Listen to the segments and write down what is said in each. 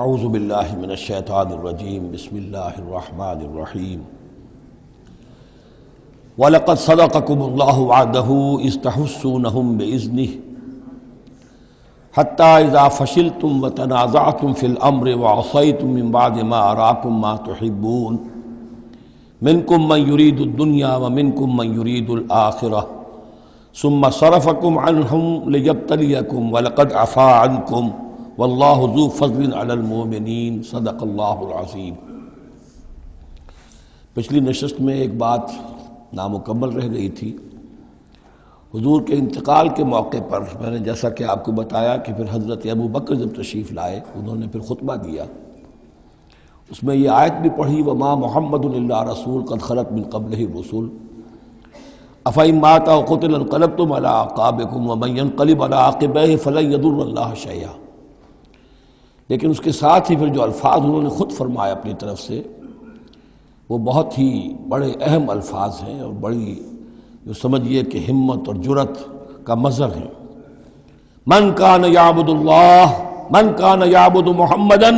اعوذ باللہ من الشیطان الرجیم بسم اللہ الرحمن الرحیم وَلَقَدْ صَدَقَكُمُ اللَّهُ وَعْدَهُ إِذْ تَحُسُّونَهُم بِإِذْنِهِ حَتَّى إِذَا فَشِلْتُمْ وَتَنَازَعْتُمْ فِي الْأَمْرِ وَعَصَيْتُمْ مِنْ بَعْدِ مَا أَرَاكُمْ مَا تُحِبُّونَ مِنْكُمْ مَنْ يُرِيدُ الدُّنْيَا وَمِنْكُمْ مَنْ يُرِيدُ الْآخِرَةَ ثُمَّ صَرَفَكُمْ عَنْهُمْ لِيَبْتَلِيَكُمْ وَلَقَدْ عَفَا عَنْكُمْ واللہ ذو فضل علی المؤمنین صدق اللہ العظیم۔ پچھلی نشست میں ایک بات نامکمل رہ گئی تھی۔ حضور کے انتقال کے موقع پر میں نے جیسا کہ آپ کو بتایا کہ پھر حضرت ابو بکر جب تشریف لائے انہوں نے پھر خطبہ دیا، اس میں یہ آیت بھی پڑھی وما محمد الا رسول قد خلت من قبلہ الرسل افإن مات أو قتل انقلبتم علی اعقابکم ومن ينقلب علی عقبیہ فلن یضر اللہ شیئا۔ لیکن اس کے ساتھ ہی پھر جو الفاظ انہوں نے خود فرمایا اپنی طرف سے وہ بہت ہی بڑے اہم الفاظ ہیں اور بڑی جو سمجھیے کہ ہمت اور جرأت کا مظہر ہے۔ من کان یعبد اللہ من کان یعبد محمدا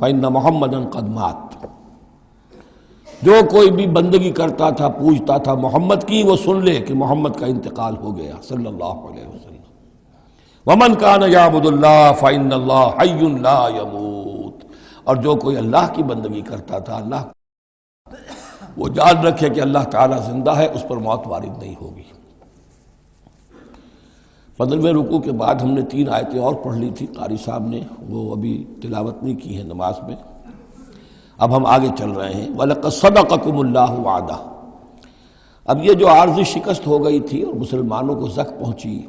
فإن محمدا قد مات۔ جو کوئی بھی بندگی کرتا تھا پوجتا تھا محمد کی، وہ سن لے کہ محمد کا انتقال ہو گیا صلی اللہ علیہ وسلم۔ ومن کان یعبد اللہ فإن اللہ حی لا یموت، اور جو کوئی اللہ کی بندگی کرتا تھا اللہ وہ جان رکھے کہ اللہ تعالیٰ زندہ ہے، اس پر موت وارد نہیں ہوگی۔ 15ویں رکوع کے بعد ہم نے 3 آیتیں اور پڑھ لی تھی، قاری صاحب نے وہ ابھی تلاوت نہیں کی ہے نماز میں۔ اب ہم آگے چل رہے ہیں۔ وَلَقَدْ صَدَقَكُمُ اللَّهُ وَعْدَهُ۔ اب یہ جو عارضی شکست ہو گئی تھی اور مسلمانوں کو زخم پہنچی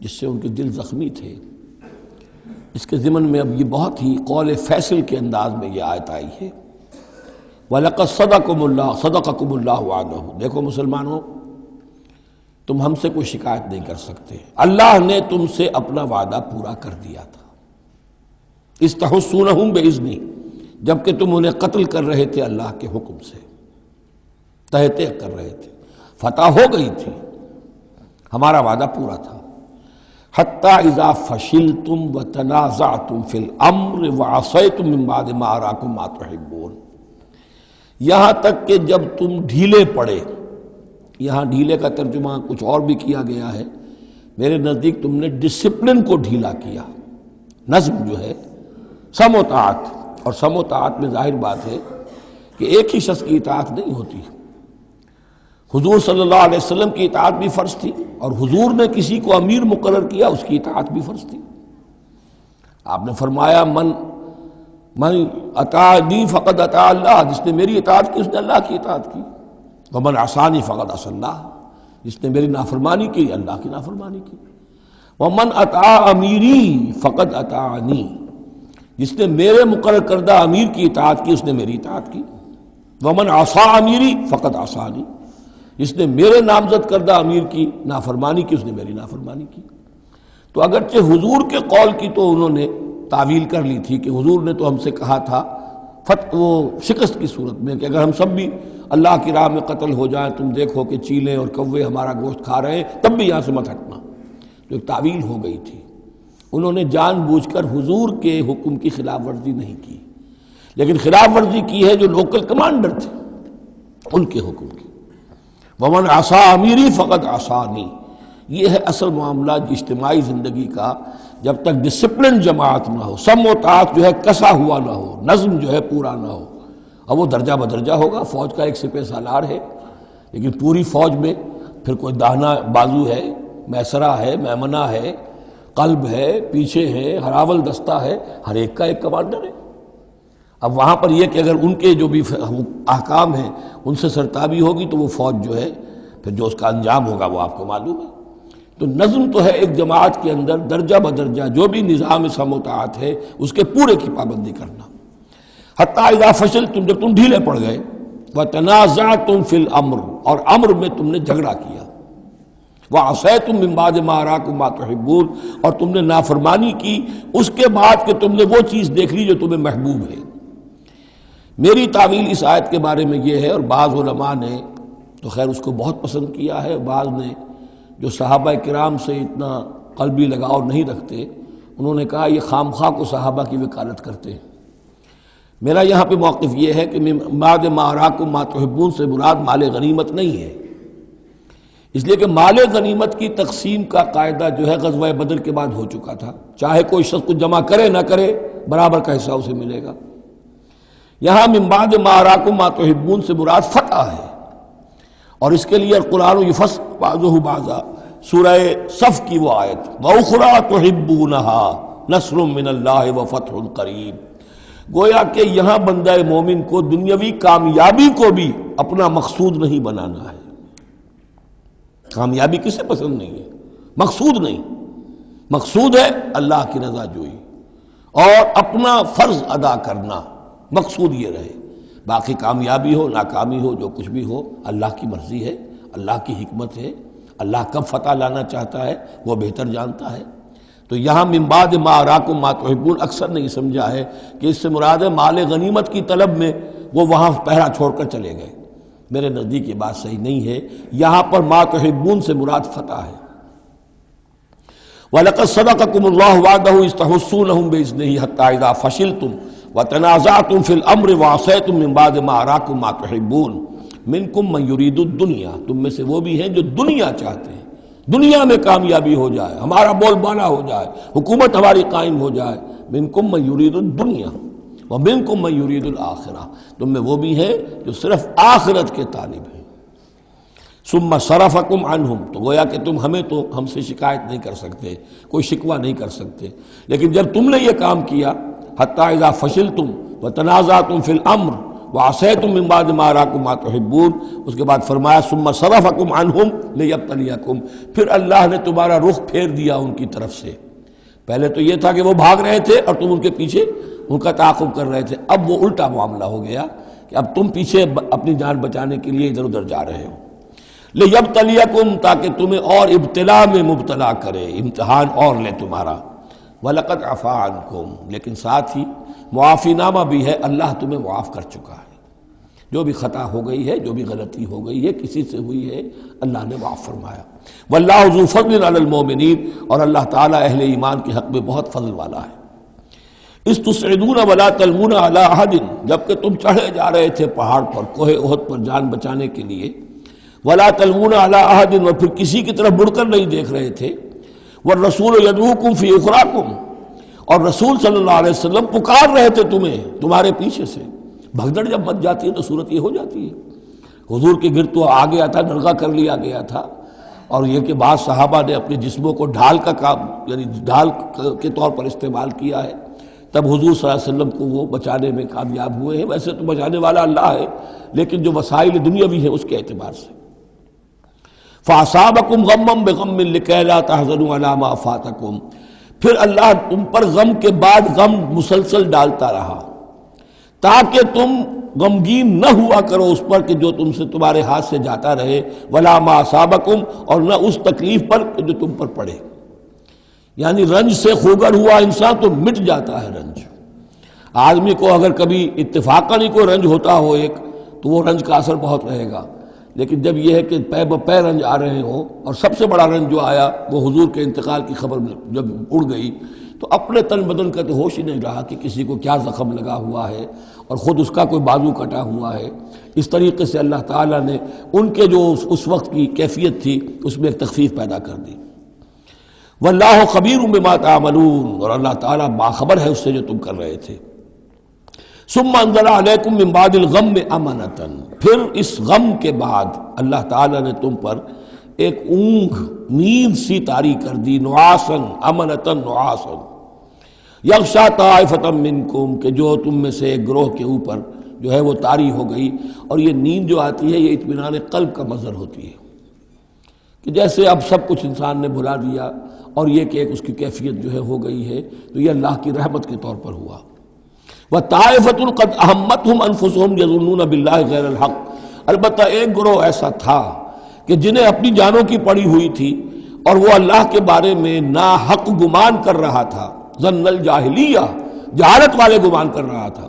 جس سے ان کے دل زخمی تھے، اس کے ضمن میں اب یہ بہت ہی قول فیصل کے انداز میں یہ آیت آئی ہے۔ وَلَقَدْ صَدَقَكُمُ اللَّهُ وَعْدَهُ۔ دیکھو مسلمانوں، تم ہم سے کوئی شکایت نہیں کر سکتے، اللہ نے تم سے اپنا وعدہ پورا کر دیا تھا۔ اِذْ تَحُسُّونَهُم بِإِذْنِهِ، جبکہ تم انہیں قتل کر رہے تھے اللہ کے حکم سے، تہتے کر رہے تھے، فتح ہو گئی تھی، ہمارا وعدہ پورا تھا۔ حتیٰ اذا فشلتم وتنازعتم فی الامر وعصیتم من بعد ما اراکم ما تحبون، یہاں تک کہ جب تم ڈھیلے پڑے، یہاں ڈھیلے کا ترجمہ کچھ اور بھی کیا گیا ہے، میرے نزدیک تم نے ڈسپلن کو ڈھیلا کیا۔ نظم جو ہے سم و طاعت، اور سم و طاعت میں ظاہر بات ہے کہ ایک ہی شخص کی اطاعت نہیں ہوتی۔ حضور صلی اللہ علیہ وسلم کی اطاعت بھی فرض تھی، اور حضور نے کسی کو امیر مقرر کیا اس کی اطاعت بھی فرض تھی۔ آپ نے فرمایا من اطاعنی فقد اطاع اللہ، جس نے میری اطاعت کی اس نے اللہ کی اطاعت کی۔ ومن عصانی فقد عصی اللہ، جس نے میری نافرمانی کی اللہ کی نافرمانی کی۔ ومن اطاع امیری فقد اطاعنی، جس نے میرے مقرر کردہ امیر کی اطاعت کی اس نے میری اطاعت کی۔ ومن عصی امیری فقد عصانی، جس نے میرے نامزد کردہ امیر کی نافرمانی کی اس نے میری نافرمانی کی۔ تو اگرچہ حضور کے قول کی تو انہوں نے تعویل کر لی تھی کہ حضور نے تو ہم سے کہا تھا وہ شکست کی صورت میں کہ اگر ہم سب بھی اللہ کی راہ میں قتل ہو جائیں، تم دیکھو کہ چیلیں اور کوے ہمارا گوشت کھا رہے ہیں، تب بھی یہاں سے مت ہٹنا، تو ایک تعویل ہو گئی تھی۔ انہوں نے جان بوجھ کر حضور کے حکم کی خلاف ورزی نہیں کی، لیکن خلاف ورزی کی ہے جو لوکل کمانڈر تھے ان کے حکم کی۔ ومن عصا امیری فقد عصانی، یہ ہے اصل معاملہ اجتماعی زندگی کا۔ جب تک ڈسپلن جماعت نہ ہو، سم و طاعت جو ہے کسا ہوا نہ ہو، نظم جو ہے پورا نہ ہو، اب وہ درجہ بدرجہ ہوگا۔ فوج کا ایک سپہ سالار ہے، لیکن پوری فوج میں پھر کوئی داہنا بازو ہے، میسرہ ہے، میمنہ ہے، قلب ہے، پیچھے ہے، ہراول دستہ ہے، ہر ایک کا ایک کمانڈر ہے۔ اب وہاں پر یہ کہ اگر ان کے جو بھی احکام ہیں ان سے سرتابی ہوگی تو وہ فوج جو ہے پھر جو اس کا انجام ہوگا وہ آپ کو معلوم ہے۔ تو نظم تو ہے ایک جماعت کے اندر درجہ بدرجہ جو بھی نظام سم و طاعت ہے اس کے پورے کی پابندی کرنا۔ حتیٰ اذا فشلتم، جب تم ڈھیلے پڑ گئے، وتنازعتم فی الامر، اور امر میں تم نے جھگڑا کیا، وعصیتم من بعد ما اراکم ما تحبون، اور تم نے نافرمانی کی اس کے بعد کہ تم نے وہ چیز دیکھ لی جو تمہیں محبوب ہے۔ میری تعویل اس آیت کے بارے میں یہ ہے، اور بعض علماء نے تو خیر اس کو بہت پسند کیا ہے، بعض نے جو صحابہ کرام سے اتنا قلبی لگاؤ نہیں رکھتے انہوں نے کہا یہ خام خواہ کو صحابہ کی وکالت کرتے ہیں، میرا یہاں پہ موقف یہ ہے کہ بعد ما اراکم ما تحبون سے مراد مال غنیمت نہیں ہے، اس لیے کہ مال غنیمت کی تقسیم کا قاعدہ جو ہے غزوہ بدر کے بعد ہو چکا تھا، چاہے کوئی شخص کو جمع کرے نہ کرے برابر کا حصہ اسے ملے گا۔ یہاں من بعد ما اراکم ما تحبون سے مراد فتح ہے، اور اس کے لیے قرآن یفصل بعضہ بعضا، سورہ صف کی وہ آیت وَأُخْرَىٰ تُحِبُّونَهَا نَصْرٌ مِّنَ اللَّهِ وَفَتْحٌ قَرِیب، گویا کہ یہاں بندہ مومن کو دنیاوی کامیابی کو بھی اپنا مقصود نہیں بنانا ہے۔ کامیابی کسے پسند نہیں ہے؟ مقصود نہیں، مقصود ہے اللہ کی رضا جوئی اور اپنا فرض ادا کرنا، مقصود یہ رہے، باقی کامیابی ہو ناکامی ہو جو کچھ بھی ہو اللہ کی مرضی ہے، اللہ کی حکمت ہے، اللہ کب فتح لانا چاہتا ہے وہ بہتر جانتا ہے۔ تو یہاں من بعد ما اراکم ما تحبون اکثر نہیں سمجھا ہے کہ اس سے مراد ہے مال غنیمت کی طلب میں وہ وہاں پہرا چھوڑ کر چلے گئے، میرے نزدیک یہ بات صحیح نہیں ہے، یہاں پر ما تحبون سے مراد فتح ہے۔ وَلَقَدْ صَدَقَكُمُ اللَّهُ وَعْدَهُ إِذْ تَحُسُّونَهُم بِإِذْنِهِ حَتَّىٰ إِذَا فَشِلْتُمْ وَتَنَازَعْتُمْ فِي الْأَمْرِ وَعَصَيْتُم مِّن بَعْدِ مَا أَرَاكُم مَّا تُحِبُّونَ مِنكُم مَّن يُرِيدُ الدُّنْيَا، تم میں سے وہ بھی ہیں جو دنیا چاہتے ہیں، دنیا میں کامیابی ہو جائے، ہمارا بول بالا ہو جائے، حکومت ہماری قائم ہو جائے، منکم من یرید الدنیا ومنکم من یرید الآخرہ، تم میں وہ بھی ہیں جو صرف آخرت کے طالب ہیں۔ ثم صرفکم عنہم، تو گویا کہ تم ہمیں تو ہم سے شکایت نہیں کر سکتے، کوئی شکوہ نہیں کر سکتے، لیکن جب تم نے یہ کام کیا حتی اذا فشلتم وتنازعتم فی الامر وعصیتم من بعد ما اراکم ما تحبون، اس کے بعد فرمایا ثم صرفکم عنہم لیبتلیکم، پھر اللہ نے تمہارا رخ پھیر دیا ان کی طرف سے۔ پہلے تو یہ تھا کہ وہ بھاگ رہے تھے اور تم ان کے پیچھے ان کا تعاقب کر رہے تھے، اب وہ الٹا معاملہ ہو گیا کہ اب تم پیچھے اپنی جان بچانے کے لیے ادھر ادھر جا رہے ہو۔ لیبتلیکم، تاکہ تمہیں اور ابتلا میں مبتلا کرے، امتحان اور لے تمہارا۔ وَلَقَدْ عَفَا عَنْكُمْ، لیکن ساتھ ہی معافی نامہ بھی ہے، اللہ تمہیں معاف کر چکا ہے، جو بھی خطا ہو گئی ہے، جو بھی غلطی ہو گئی ہے، کسی سے ہوئی ہے، اللہ نے معاف فرمایا۔ وَاللَّهُ ذُو فَضْلٍ عَلَى الْمُؤْمِنِينَ، اور اللہ تعالیٰ اہل ایمان کے حق میں بہت فضل والا ہے۔ اِذْ تُصْعِدُونَ وَلَا تَلْوُونَ عَلَىٰ أَحَدٍ، جبکہ تم چڑھے جا رہے تھے پہاڑ پر، کوہ احد پر جان بچانے کے لیے، وَلَا تَلْوُونَ عَلَىٰ أَحَدٍ، اور پھر کسی کی طرف مڑ کر نہیں دیکھ رہے تھے، وَالرَّسُولُ يَدْعُوكُمْ فِي أُخْرَاكُمْ، اور رسول صلی اللہ علیہ وسلم پکار رہے تھے تمہیں تمہارے پیچھے سے۔ بھگدڑ جب مچ جاتی ہے تو صورت یہ ہو جاتی ہے۔ حضور کے گرد تو آ گیا تھا، نرغہ کر لیا گیا تھا، اور یہ کہ بعض صحابہ نے اپنے جسموں کو ڈھال کا کام، یعنی ڈھال کے طور پر استعمال کیا ہے، تب حضور صلی اللہ علیہ وسلم کو وہ بچانے میں کامیاب ہوئے ہیں۔ ویسے تو بچانے والا اللہ ہے، لیکن جو وسائل دنیاوی ہیں اس کے اعتبار سے۔ فَأَصَابَكُمْ غَمًّا بِغَمٍّ لِكَيْ لَا تَحْزَنُوا عَلَىٰ مَا فَاتَكُمْ، پھر اللہ تم پر غم کے بعد غم مسلسل ڈالتا رہا، تاکہ تم غمگین نہ ہوا کرو اس پر کہ جو تم سے تمہارے ہاتھ سے جاتا رہے، وَلَا مَا أَصَابَكُمْ، اور نہ اس تکلیف پر جو تم پر پڑے۔ یعنی رنج سے خوگر ہوا انسان تو مٹ جاتا ہے رنج۔ آدمی کو اگر کبھی اتفاقاً ہی کوئی رنج ہوتا ہو ایک، تو وہ رنج کا اثر بہت رہے گا، لیکن جب یہ ہے کہ پے بپے رنج آ رہے ہوں، اور سب سے بڑا رنج جو آیا وہ حضور کے انتقال کی خبر جب اڑ گئی، تو اپنے تن بدن کا تو ہوش ہی نہیں رہا کہ کسی کو کیا زخم لگا ہوا ہے، اور خود اس کا کوئی بازو کٹا ہوا ہے۔ اس طریقے سے اللہ تعالیٰ نے ان کے جو اس وقت کی کیفیت تھی اس میں ایک تخفیف پیدا کر دی۔ واللہ خبیر بما تعملون، اور اللہ تعالیٰ باخبر ہے اس سے جو تم کر رہے تھے۔ ثم انزل علیکم من بعد الغم امنۃ، پھر اس غم کے بعد اللہ تعالیٰ نے تم پر ایک اونگ، نیند سی طاری کر دی، نعاسا امنۃ نعاسا، یغشا طائفۃ منکم، کہ جو تم میں سے ایک گروہ کے اوپر جو ہے وہ طاری ہو گئی۔ اور یہ نیند جو آتی ہے یہ اطمینان قلب کا مظہر ہوتی ہے، کہ جیسے اب سب کچھ انسان نے بھلا دیا اور یہ کہ ایک اس کی کیفیت جو ہے ہو گئی ہے، تو یہ اللہ کی رحمت کے طور پر ہوا۔ وَطَائِفَةٌ قَدْ أَهَمَّتْهُمْ أَنفُسُهُمْ يَظُنُّونَ بِاللَّهِ غَيْرَ الْحَقِّ، البتہ ایک گروہ ایسا تھا کہ جنہیں اپنی جانوں کی پڑی ہوئی تھی اور وہ اللہ کے بارے میں ناحق گمان کر رہا تھا، ظن الجاہلیہ، جہالت والے گمان کر رہا تھا۔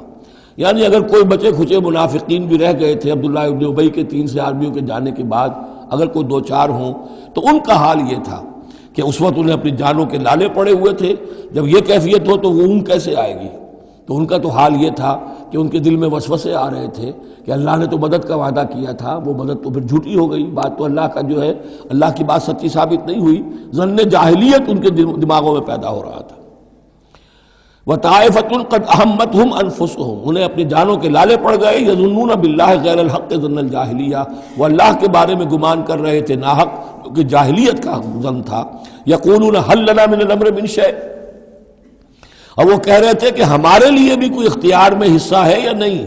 یعنی اگر کوئی بچے کھچے منافقین بھی رہ گئے تھے عبداللہ ابن ابی کے 300 آدمیوں کے جانے کے بعد، اگر کوئی 2-4 ہوں تو ان کا حال یہ تھا کہ اس وقت انہیں اپنی جانوں کے لالے پڑے ہوئے تھے، جب یہ کیفیت ہو تو وہ اونگ کیسے آئے گی، تو ان کا تو حال یہ تھا۔ کہ ان کے دل میں وسوسے آ رہے تھے کہ اللہ نے تو مدد کا وعدہ کیا تھا، وہ مدد تو پھر جھوٹی ہو گئی، بات تو اللہ کا جو ہے اللہ کی بات سچی ثابت نہیں ہوئی، ظن جاہلیت ان کے دماغوں میں پیدا ہو رہا تھا۔ وَطَائِفَةٌ قَدْ أَهَمَّتْهُمْ أَنفُسُهُمْ، انہیں اپنی جانوں کے لالے پڑ گئے، يَظُنُّونَ بِاللَّهِ غَيْرَ الْحَقِّ ظَنَّ الْجَاهِلِيَّةِ، وہ اللہ کے بارے میں گمان کر رہے تھے ناحق، کیونکہ جاہلیت کا ظن تھا۔ يَقُولُونَ هَلْ لَنَا مِنَ الْأَمْرِ مِنْ شَيْءٍ، اور وہ کہہ رہے تھے کہ ہمارے لیے بھی کوئی اختیار میں حصہ ہے یا نہیں۔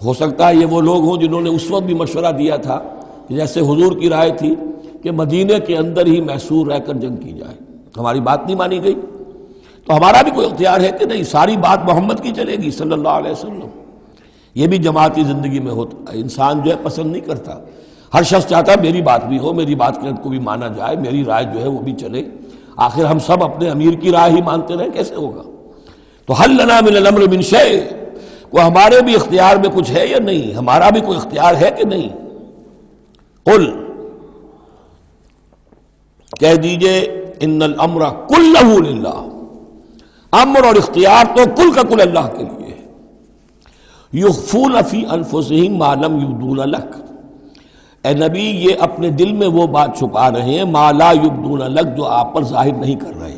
ہو سکتا ہے یہ وہ لوگ ہوں جنہوں نے اس وقت بھی مشورہ دیا تھا کہ جیسے حضور کی رائے تھی کہ مدینے کے اندر ہی محصور رہ کر جنگ کی جائے، ہماری بات نہیں مانی گئی تو ہمارا بھی کوئی اختیار ہے کہ نہیں، ساری بات محمد کی چلے گی صلی اللہ علیہ وسلم۔ یہ بھی جماعتی زندگی میں ہوتا ہے، انسان جو ہے پسند نہیں کرتا، ہر شخص چاہتا ہے میری بات بھی ہو، میری بات کو بھی مانا جائے، میری رائے جو ہے وہ بھی چلے۔ آخر ہم سب اپنے امیر کی رائے ہی مانتے رہیں، کیسے ہوگا؟ تو حل لنا من الامر من شیء، وہ ہمارے بھی اختیار میں کچھ ہے یا نہیں، ہمارا بھی کوئی اختیار ہے کہ نہیں۔ قل، کہہ دیجئے ان الامر کلہ للہ، امر اور اختیار تو کل کا کل اللہ کے لیے ہے۔ یخفون فی انفسہم ما لم یبدون لک، اے نبی یہ اپنے دل میں وہ بات چھپا رہے ہیں ما لا یبدون لک، جو آپ پر ظاہر نہیں کر رہے،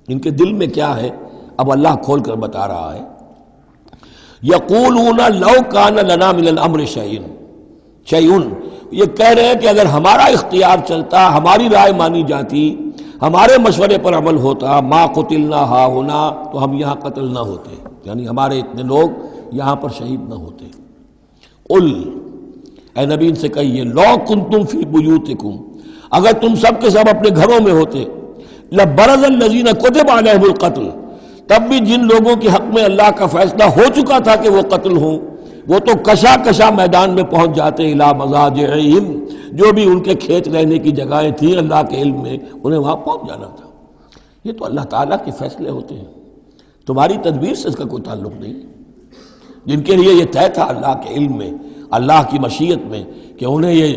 ان کے دل میں کیا ہے اب اللہ کھول کر بتا رہا ہے۔ یقولون لو کان لنا من الامر شیء، یہ کہہ رہے ہیں کہ اگر ہمارا اختیار چلتا، ہماری رائے مانی جاتی، ہمارے مشورے پر عمل ہوتا، ما قتلنا ہاہنا، تو ہم یہاں قتل نہ ہوتے، یعنی ہمارے اتنے لوگ یہاں پر شہید نہ ہوتے۔ قل، اے نبی ان سے کہیے لو کنتم فی بیوتکم، اگر تم سب کے سب اپنے گھروں میں ہوتے، لبرز الذین کتب علیہم القتل، تب بھی جن لوگوں کے حق میں اللہ کا فیصلہ ہو چکا تھا کہ وہ قتل ہوں، وہ تو کشا کشا میدان میں پہنچ جاتے، الی مضاجعہم، جو بھی ان کے کھیت رہنے کی جگہیں تھیں اللہ کے علم میں، انہیں وہاں پہنچ جانا تھا۔ یہ تو اللہ تعالیٰ کے فیصلے ہوتے ہیں، تمہاری تدبیر سے اس کا کوئی تعلق نہیں۔ جن کے لیے یہ طے تھا اللہ کے علم میں، اللہ کی مشیت میں، کہ انہیں یہ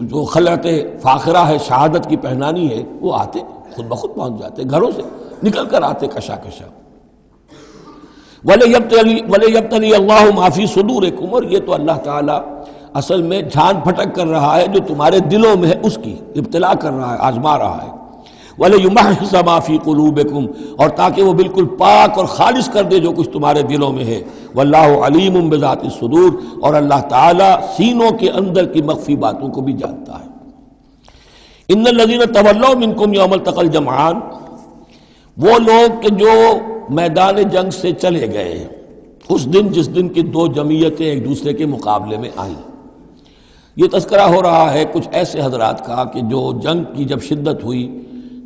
جو خلعت فاخرہ ہے، شہادت کی پہنانی ہے، وہ آتے خود بخود پہنچ جاتے، گھروں سے نکل کر آتے کشا کشا۔ وَلَيَبْتَلِيَ اللَّهُ مَا فِي صُدُورِكُمْ، اور یہ تو اللہ تعالیٰ اصل میں جھان پھٹک کر رہا ہے جو تمہارے دلوں میں ہے، اس کی ابتلا کر رہا ہے، آزما رہا ہے۔ وَلَيُمَحِّصَ مَا فِي قُلُوبِكُمْ، اور تاکہ وہ بالکل پاک اور خالص کر دے جو کچھ تمہارے دلوں میں ہے۔ وَاللَّهُ عَلِيمٌ بِذَاتِ الصُّدُورِ، اور اللہ تعالیٰ سینوں کے اندر کی مخفی باتوں کو بھی جانتا ہے۔ إِنَّ الَّذِينَ تَوَلَّوْا مِنكُمْ يَوْمَ الْتَقَى الْجَمْعَانِ، وہ لوگ کہ جو میدان جنگ سے چلے گئے اس دن جس دن کی دو جمعیتیں ایک دوسرے کے مقابلے میں آئیں۔ یہ تذکرہ ہو رہا ہے کچھ ایسے حضرات کا کہ جو جنگ کی جب شدت ہوئی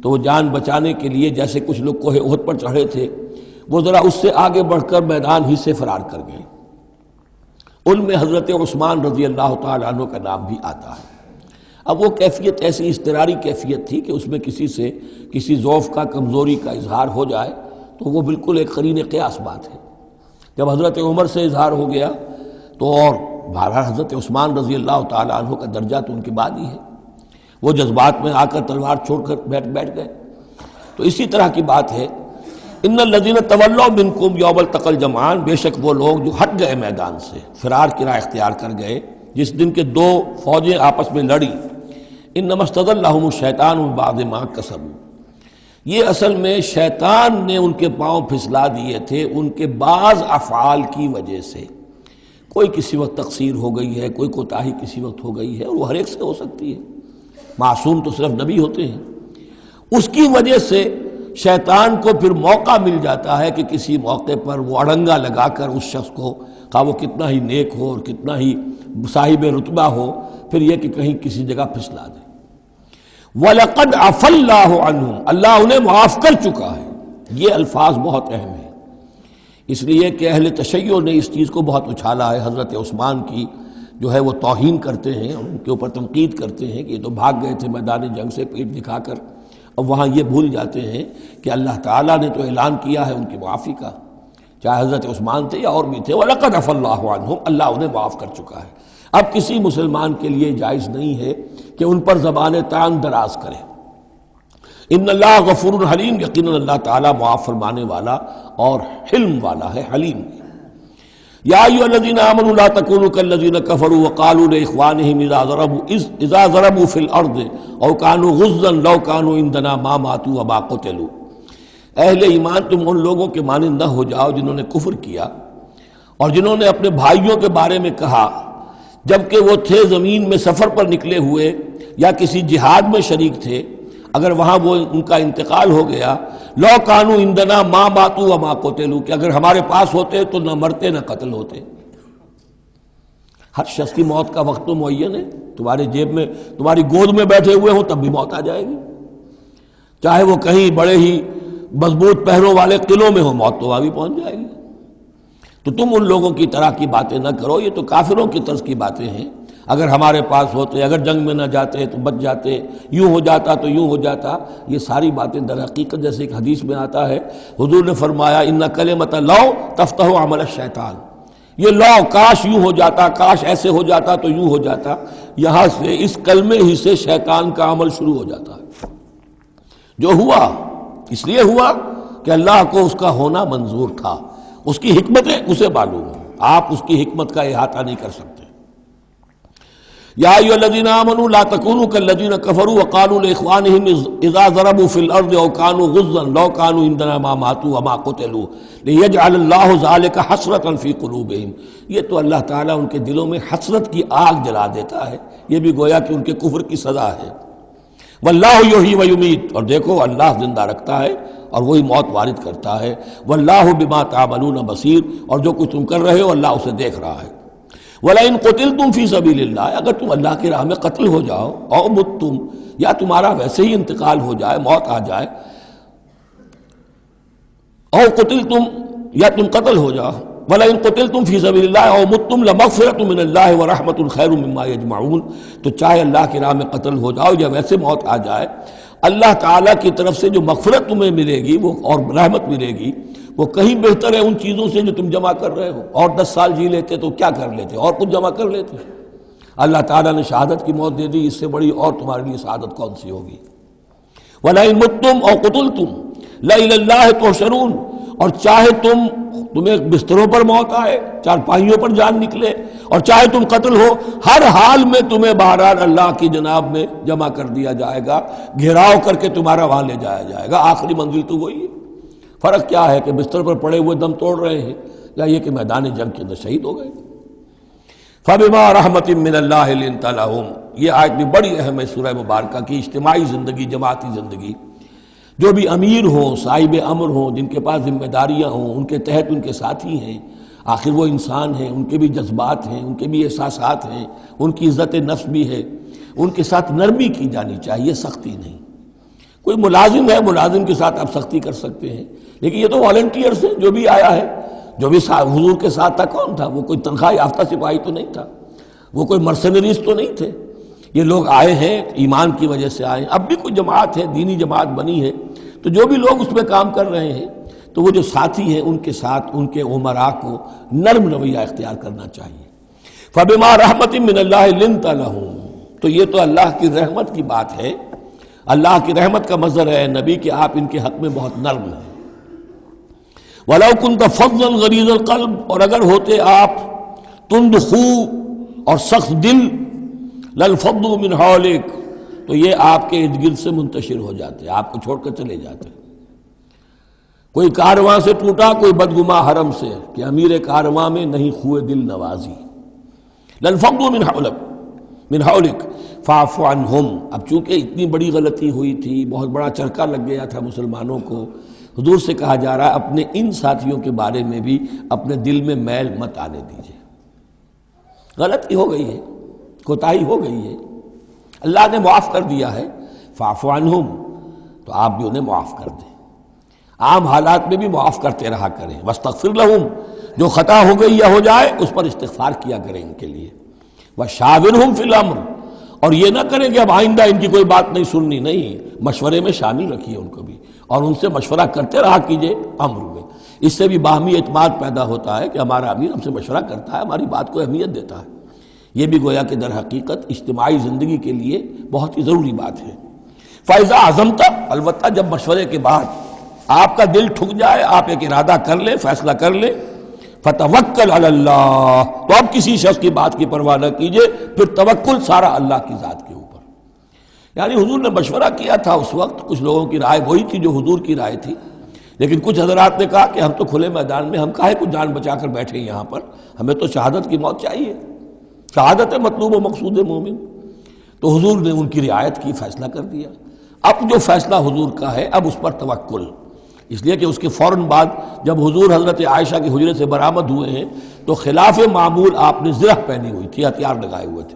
تو وہ جان بچانے کے لیے جیسے کچھ لوگ کوہ احد پر چڑھے تھے، وہ ذرا اس سے آگے بڑھ کر میدان ہی سے فرار کر گئے۔ ان میں حضرت عثمان رضی اللہ تعالیٰ عنہ کا نام بھی آتا ہے۔ اب وہ کیفیت ایسی اضطراری کیفیت تھی کہ اس میں کسی سے کسی ضعف کا، کمزوری کا اظہار ہو جائے تو وہ بالکل ایک قرین قیاس بات ہے۔ جب حضرت عمر سے اظہار ہو گیا تو اور بہرحال حضرت عثمان رضی اللہ تعالیٰ عنہ کا درجہ تو ان کے بعد ہی ہے، وہ جذبات میں آ کر تلوار چھوڑ کر بیٹھ گئے۔ تو اسی طرح کی بات ہے، ان الذین تولوا منکم یوم التقى الجمعان، بے شک وہ لوگ جو ہٹ گئے میدان سے، فرار کی راہ اختیار کر گئے جس دن کے دو فوجیں آپس میں لڑی۔ انما استزلهم الشیطان بعد ما کسبوا، یہ اصل میں شیطان نے ان کے پاؤں پھسلا دیے تھے ان کے بعض افعال کی وجہ سے۔ کوئی کسی وقت تقصیر ہو گئی ہے، کوئی کوتاہی کسی وقت ہو گئی ہے، اور وہ ہر ایک سے ہو سکتی ہے، معصوم تو صرف نبی ہوتے ہیں۔ اس کی وجہ سے شیطان کو پھر موقع مل جاتا ہے کہ کسی موقع پر وہ اڑنگا لگا کر اس شخص کو، خواہ وہ کتنا ہی نیک ہو اور کتنا ہی صاحب رتبہ ہو، پھر یہ کہ کہیں کسی جگہ پھسلا دے۔ وَلَقَدْ عَفَا اللَّهُ عَنْهُمْ، اللہ انہیں معاف کر چکا ہے۔ یہ الفاظ بہت اہم ہیں، اس لیے کہ اہل تشیع نے اس چیز کو بہت اچھالا ہے۔ حضرت عثمان کی جو ہے وہ توہین کرتے ہیں، ان کے اوپر تنقید کرتے ہیں کہ یہ تو بھاگ گئے تھے میدان جنگ سے پیٹ دکھا کر، اب وہاں یہ بھول جاتے ہیں کہ اللہ تعالیٰ نے تو اعلان کیا ہے ان کی معافی کا، چاہے حضرت عثمان تھے یا اور بھی تھے۔ وَلَقَدْ عَفَا اللَّهُ عَنْهُمْ، اللہ انہیں معاف کر چکا ہے۔ اب کسی مسلمان کے لیے جائز نہیں ہے کہ ان پر زبان طعن دراز کرے۔ ان اللہ غفور حلیم، یقیناً اللہ تعالیٰ معاف فرمانے والا اور حلم والا ہے، حلیم ہے۔ یا ایھا الذین آمنوا لا تکونوا کالذین کفروا وقالوا لاخوانہم اذا ضربوا فی الارض او کانوا غزا لو کانوا عندنا ما ماتوا وما قتلوا، اہل ایمان تم ان لوگوں کے مانند نہ ہو جاؤ جنہوں نے کفر کیا اور جنہوں نے اپنے بھائیوں کے بارے میں کہا جبکہ وہ تھے زمین میں سفر پر نکلے ہوئے یا کسی جہاد میں شریک تھے، اگر وہاں وہ ان کا انتقال ہو گیا، لو کانوا عندنا ما ماتوا وما قتلوا، کہ اگر ہمارے پاس ہوتے تو نہ مرتے نہ قتل ہوتے۔ ہر شخص کی موت کا وقت تو معین ہے، تمہارے جیب میں تمہاری گود میں بیٹھے ہوئے ہوں تب بھی موت آ جائے گی، چاہے وہ کہیں بڑے ہی مضبوط پہروں والے قلعوں میں ہو، موت تو وہاں بھی پہنچ جائے گی۔ تو تم ان لوگوں کی طرح کی باتیں نہ کرو، یہ تو کافروں کی طرز کی باتیں ہیں، اگر ہمارے پاس ہوتے، اگر جنگ میں نہ جاتے تو بچ جاتے، یوں ہو جاتا تو یوں ہو جاتا، یہ ساری باتیں در حقیقت جیسے ایک حدیث میں آتا ہے، حضور نے فرمایا ان کلمۃ لو تفتح عمل الشیطان، یہ لو کاش یوں ہو جاتا، کاش ایسے ہو جاتا تو یوں ہو جاتا، یہاں سے اس کلمے ہی سے شیطان کا عمل شروع ہو جاتا ہے۔ جو ہوا اس لیے ہوا کہ اللہ کو اس کا ہونا منظور تھا، اس کی حکمتیں اسے معلوم ہیں، آپ اس کی حکمت کا احاطہ نہیں کر سکتے۔ یا ایھا الذین آمنوا لا تکونوا کالذین کفروا وقالوا لاخوانہم اذا ضربوا فی الارض او کانوا غزا لو کانوا عندنا ما ماتوا وما قتلوا لیجعل اللہ ذلک حسرۃ فی قلوبہم، یہ تو اللہ تعالیٰ ان کے دلوں میں حسرت کی آگ جلا دیتا ہے، یہ بھی گویا کہ ان کے کفر کی سزا ہے۔ واللہ یحیی ویمیت، اور دیکھو اللہ زندہ رکھتا ہے اور وہی موت وارد کرتا ہے۔ واللہ بما تعملون بصیر، اور جو کچھ تم کر رہے ہو اللہ اسے دیکھ رہا ہے۔ وَلَئِن قُتِلْتُمْ فِي سَبِيلِ اللَّهِ، اگر تم اللہ کی راہ میں قتل ہو جاؤ، او متم، یا تمہارا ویسے ہی انتقال ہو جائے، موت آ جائے، او قتلتم، یا تم قتل ہو جاؤ، وَلَئِن قُتِلْتُمْ فِي سَبِيلِ اللَّهِ او متم لَمَغْفِرَةٌ مِّنَ اللَّهِ وَرَحْمَةٌ خَيْرٌ مِّمَّا يَجْمَعُونَ، تو چاہے اللہ کی راہ میں قتل ہو جاؤ یا ویسے موت آ جائے، اللہ تعالیٰ کی طرف سے جو مغفرت تمہیں ملے گی وہ اور رحمت ملے گی وہ کہیں بہتر ہے ان چیزوں سے جو تم جمع کر رہے ہو۔ اور 10 سال جی لیتے تو کیا کر لیتے، اور کچھ جمع کر لیتے۔ اللہ تعالیٰ نے شہادت کی موت دے دی، اس سے بڑی اور تمہارے لیے شہادت کون سی ہوگی۔ وَلَئِن مُتُّمْ أَوْ قُتِلْتُمْ لَإِلَى اللَّهِ تُحْشَرُونَ، اور چاہے تمہیں بستروں پر موت آئے، چارپائیوں پر جان نکلے، اور چاہے تم قتل ہو، ہر حال میں تمہیں بہرحال اللہ کی جناب میں جمع کر دیا جائے گا، گھیراؤ کر کے تمہارا وہاں لے جایا جائے گا، آخری منزل تو وہی ہے۔ فرق کیا ہے کہ بستر پر پڑے ہوئے دم توڑ رہے ہیں یا یہ کہ میدان جنگ کے اندر شہید ہو گئے۔ فَبِمَا رَحْمَةٍ مِّنَ اللَّهِ لِنتَ لَهُمْ، یہ آیت بھی بڑی اہم ہے سورہ مبارکہ کی، اجتماعی زندگی، جماعتی زندگی، جو بھی امیر ہوں، صاحب امر ہوں، جن کے پاس ذمہ داریاں ہوں، ان کے تحت ان کے ساتھی ہیں، آخر وہ انسان ہیں، ان کے بھی جذبات ہیں، ان کے بھی احساسات ہیں، ان کی عزت نفس بھی ہے، ان کے ساتھ نرمی کی جانی چاہیے، سختی نہیں۔ کوئی ملازم ہے، ملازم کے ساتھ آپ سختی کر سکتے ہیں، لیکن یہ تو والنٹیئرس ہیں، جو بھی آیا ہے، جو بھی حضور کے ساتھ تھا کون تھا؟ وہ کوئی تنخواہ یافتہ سپاہی تو نہیں تھا، وہ کوئی مرسنریز تو نہیں تھے، یہ لوگ آئے ہیں ایمان کی وجہ سے آئے ہیں۔ اب بھی کوئی جماعت ہے، دینی جماعت بنی ہے، تو جو بھی لوگ اس میں کام کر رہے ہیں تو وہ جو ساتھی ہیں ان کے ساتھ ان کے امراء کو نرم رویہ اختیار کرنا چاہیے۔ فَبِمَا رَحْمَةٍ مِّنَ اللَّهِ لِنتَ لَهُمْ، تو یہ تو اللہ کی رحمت کی بات ہے، اللہ کی رحمت کا مظہر ہے نبی کہ آپ ان کے حق میں بہت نرم ہیں۔ وَلَوْ كُنْتَ فَظًّا غَلِيظَ الْقَلْبِ، اور اگر ہوتے آپ تند خو اور سخت دل، لَانفَضُّوا مِنْ حَوْلِكَ، تو یہ آپ کے ارد گرد سے منتشر ہو جاتے، آپ کو چھوڑ کر چلے جاتے۔ کوئی کارواں سے ٹوٹا، کوئی بدگما حرم سے، کہ امیر کارواں میں نہیں خوئے دل نوازی۔ لَانفَضُّوا مِنْ حَوْلِكَ فَاعْفُ عَنْهُمْ، اب چونکہ اتنی بڑی غلطی ہوئی تھی، بہت بڑا چرکا لگ گیا تھا مسلمانوں کو، حضور سے کہا جا رہا ہے اپنے ان ساتھیوں کے بارے میں بھی اپنے دل میں میل مت آنے دیجیے، غلطی ہو گئی ہے، کوتاہی ہو گئی ہے، اللہ نے معاف کر دیا ہے، فاعف عنہم، تو آپ بھی انہیں معاف کر دیں، عام حالات میں بھی معاف کرتے رہا کریں، واستغفر لہم، جو خطا ہو گئی یا ہو جائے اس پر استغفار کیا کریں ان کے لیے، وشاورہم فی الامر، اور یہ نہ کریں کہ اب آئندہ ان کی کوئی بات نہیں سننی، نہیں، مشورے میں شامل رکھیے ان کو بھی، اور ان سے مشورہ کرتے رہا کیجئے امر میں، اس سے بھی باہمی اعتماد پیدا ہوتا ہے کہ ہمارا امیر ہم سے مشورہ کرتا ہے، ہماری بات کو اہمیت دیتا ہے، یہ بھی گویا کہ در حقیقت اجتماعی زندگی کے لیے بہت ہی ضروری بات ہے۔ فَإِذَا عَزَمْتَ، البتہ جب مشورے کے بعد آپ کا دل ٹھک جائے، آپ ایک ارادہ کر لیں، فیصلہ کر لیں، فتوکل علی اللہ، تو اب کسی شخص کی بات کی پرواہ نہ کیجیے، پھر توکل سارا اللہ کی ذات کے اوپر۔ یعنی حضور نے مشورہ کیا تھا اس وقت، کچھ لوگوں کی رائے وہی تھی جو حضور کی رائے تھی، لیکن کچھ حضرات نے کہا کہ ہم تو کھلے میدان میں، ہم کاہے کو جان بچا کر بیٹھے ہیں یہاں پر، ہمیں تو شہادت کی موت چاہیے، شہادت مطلوب و مقصود مومن۔ تو حضور نے ان کی رعایت کی، فیصلہ کر دیا۔ اب جو فیصلہ حضور کا ہے اب اس پر توکل، اس لیے کہ اس کے فوراً بعد جب حضور حضرت عائشہ کے حجرے سے برآمد ہوئے ہیں تو خلاف معمول آپ نے زرہ پہنی ہوئی تھی، ہتھیار لگائے ہوئے تھے،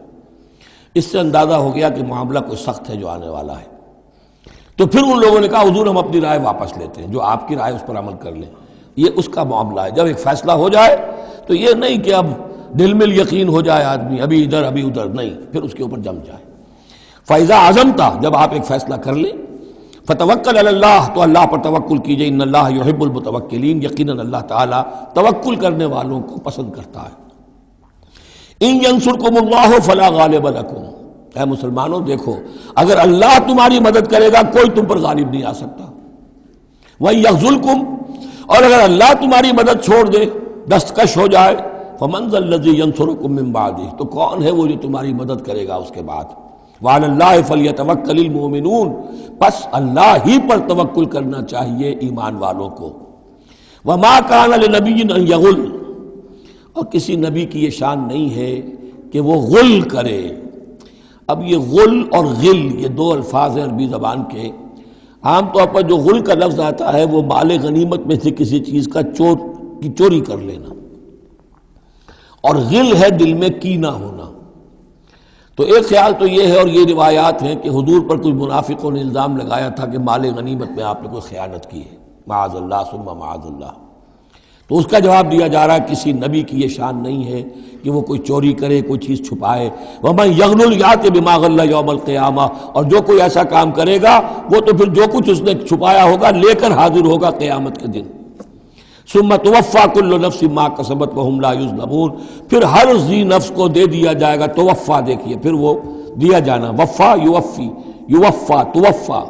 اس سے اندازہ ہو گیا کہ معاملہ کوئی سخت ہے جو آنے والا ہے۔ تو پھر ان لوگوں نے کہا حضور ہم اپنی رائے واپس لیتے ہیں، جو آپ کی رائے اس پر عمل کر لیں۔ یہ اس کا معاملہ ہے، جب ایک فیصلہ ہو جائے تو یہ نہیں کہ اب دل میں یقین ہو جائے آدمی، ابھی ادھر ابھی ادھر، نہیں، پھر اس کے اوپر جم جائے۔ فَإِذَا عَزَمْتَ، جب آپ ایک فیصلہ کر لیں، فَتَوَكَّلْ عَلَى اللَّهِ، تو اللہ پر توکل کیجئے، ان اللہ یحب المتوکلین، یقیناً اللہ تعالیٰ توکل کرنے والوں کو پسند کرتا ہے۔ ان ینصرکم اللہ فلا غالب لکم، اے مسلمانوں دیکھو، اگر اللہ تمہاری مدد کرے گا کوئی تم پر غالب نہیں آ سکتا۔ وَإِن یخذلکم، اور اگر اللہ تمہاری مدد چھوڑ دے، دستکش ہو جائے، فَمَن ذَا الَّذِي يَنصُرُكُم مِّن بَعْدِهِ، تو کون ہے وہ جو تمہاری مدد کرے گا اس کے بعد۔ وَعَلَى اللَّهِ فَلْيَتَوَكَّلِ الْمُؤْمِنُونَ، بس اللہ ہی پر توکل کرنا چاہیے ایمان والوں کو۔ وَمَا كَانَ لِنَبِيٍّ أَن يَغُلَّ، اور کسی نبی کی یہ شان نہیں ہے کہ وہ غل کرے۔ اب یہ غل اور غل یہ دو الفاظ ہیں عربی زبان کے، عام طور پر جو غل کا لفظ آتا ہے وہ مال غنیمت میں سے کسی چیز کا چوری کر لینا، اور غل ہے دل میں کینہ ہونا۔ تو ایک خیال تو یہ ہے، اور یہ روایات ہیں کہ حضور پر کچھ منافقوں نے الزام لگایا تھا کہ مال غنیمت میں آپ نے کوئی خیانت کی ہے، معاذ اللہ ثم معاذ اللہ۔ تو اس کا جواب دیا جا رہا ہے کسی نبی کی یہ شان نہیں ہے کہ وہ کوئی چوری کرے، کوئی چیز چھپائے۔ وَمَن يَغْلُلْ يَأْتِ بِمَا غَلَّ يَوْمَ الْقِيَامَةِ، اور جو کوئی ایسا کام کرے گا وہ تو پھر جو کچھ اس نے چھپایا ہوگا لے کر حاضر ہوگا قیامت کے دن۔ ثُمَّ تُوَفَّى كُلُّ نَفْسٍ مَا كَسَبَتْ وَهُمْ لَا يُظْلَمُونَ، پھر ہر ذی نفس کو دے دیا جائے گا، توفا دیکھیے پھر وہ دیا جانا، وفا یوفی، یوفا توفا،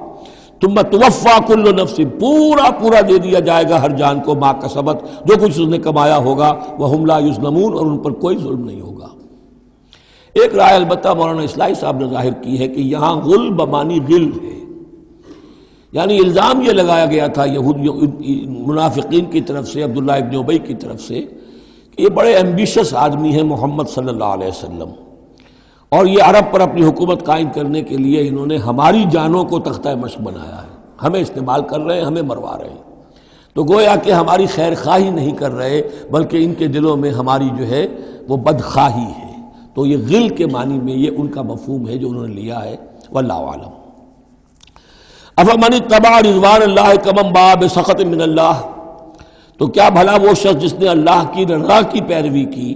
ثم توفا کل نفس، پورا دے دیا جائے گا ہر جان کو، ما کسبت، جو کچھ اس نے کمایا ہوگا، وہم لا یظلمون، اور ان پر کوئی ظلم نہیں ہوگا۔ ایک رائے البتہ مولانا اصلاحی صاحب نے ظاہر کی ہے کہ یہاں غل بمانی غل ہے، یعنی الزام یہ لگایا گیا تھا منافقین کی طرف سے، عبداللہ ابن ابی کی طرف سے، کہ یہ بڑے ایمبیشس آدمی ہیں محمد صلی اللہ علیہ وسلم، اور یہ عرب پر اپنی حکومت قائم کرنے کے لیے انہوں نے ہماری جانوں کو تختہ مشق بنایا ہے، ہمیں استعمال کر رہے ہیں، ہمیں مروا رہے ہیں۔ تو گویا کہ ہماری خیر خواہی نہیں کر رہے بلکہ ان کے دلوں میں ہماری جو ہے وہ بدخواہی ہے۔ تو یہ غل کے معنی میں یہ ان کا مفہوم ہے جو انہوں نے لیا ہے، واللہ اعلم۔ افمن اتبع رضوان اللہ کمن باء بسخط من اللہ، تو کیا بھلا وہ شخص جس نے اللہ کی رضا کی پیروی کی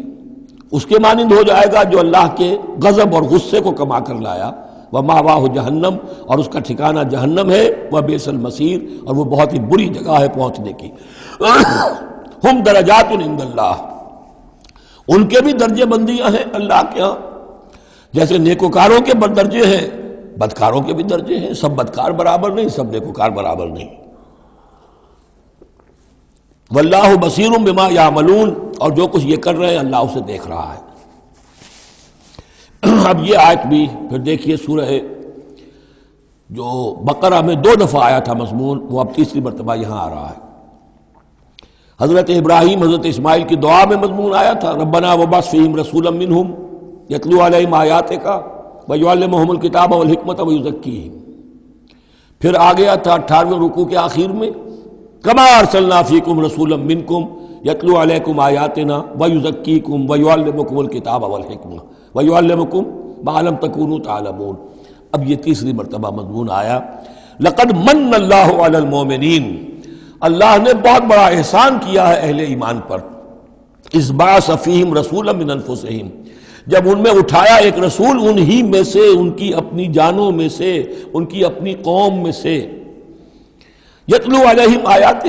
اس کے مانند ہو جائے گا جو اللہ کے غضب اور غصے کو کما کر لایا، ومأواہ جہنم، اور اس کا ٹھکانہ جہنم ہے، وبئس المصیر، اور وہ بہت ہی بری جگہ ہے پہنچنے کی۔ ہم درجات عند اللہ، ان کے بھی درجے بندیاں ہیں اللہ کے ہاں، جیسے نیکوکاروں کے درجے ہیں بدکاروں کے بھی درجے ہیں، سب بدکار برابر نہیں، سب نیکوکار برابر نہیں۔ واللہ بصیر بما یعملون، اور جو کچھ یہ کر رہے ہیں اللہ اسے دیکھ رہا ہے۔ اب یہ آیت بھی پھر دیکھیے، سورہ جو بقرہ میں 2 دفعہ آیا تھا مضمون، وہ اب تیسری مرتبہ یہاں آ رہا ہے۔ حضرت ابراہیم حضرت اسماعیل کی دعا میں مضمون آیا تھا، ربنا وبعث فیہم رسولا منہم یتلو علیہم آیاتک ویعلمہم الکتاب والحکمۃ ویزکیہم۔ پھر آ گیا تھا 18ویں رکوع کے آخر میں، کما ارسلنا فیکم رسولا منکم یتلو علیکم آیاتنا ویزکیکم ویعلمکم الکتاب والحکمہ ویعلمکم ما لم تکونوا تعلمون۔ اب یہ تیسری مرتبہ مضمون آیا، لقد من اللہ علی المؤمنین، اللہ نے بہت بڑا احسان کیا ہے اہل ایمان پر، اذ بعث فیہم رسولا من انفسہم، جب ان میں اٹھایا ایک رسول انہی میں سے، ان کی اپنی جانوں میں سے، ان کی اپنی قوم میں سے، یتلو علیہم آیاتہ،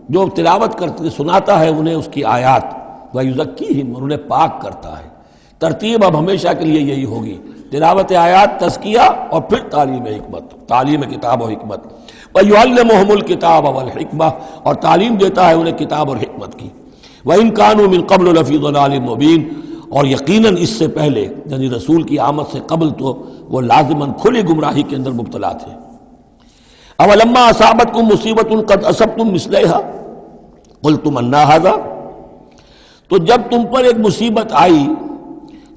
جو تلاوت کرتے سناتا ہے انہیں اس کی آیات، ویزکیہم، اور انہیں پاک کرتا ہے۔ ترتیب اب ہمیشہ کے لیے یہی ہوگی، تلاوت آیات، تزکیہ، اور پھر تعلیم حکمت، تعلیم کتاب و حکمت۔ وَيُعَلِّمُهُمُ الْكِتَابَ وَالْحِكْمَةَ، اور تعلیم دیتا ہے انہیں کتاب اور حکمت کی۔ وَإِن كَانُوا مِن قَبْلُ لَفِي ضَلَالٍ مُبِينٍ، اور یقیناً اس سے پہلے یعنی رسول کی آمد سے قبل تو وہ لازماً کھلی گمراہی کے اندر مبتلا تھے۔ اولما اصابتکم مصیبۃ قد اصبتم مثلھا قلتم انا ھذا، تو جب تم پر ایک مصیبت آئی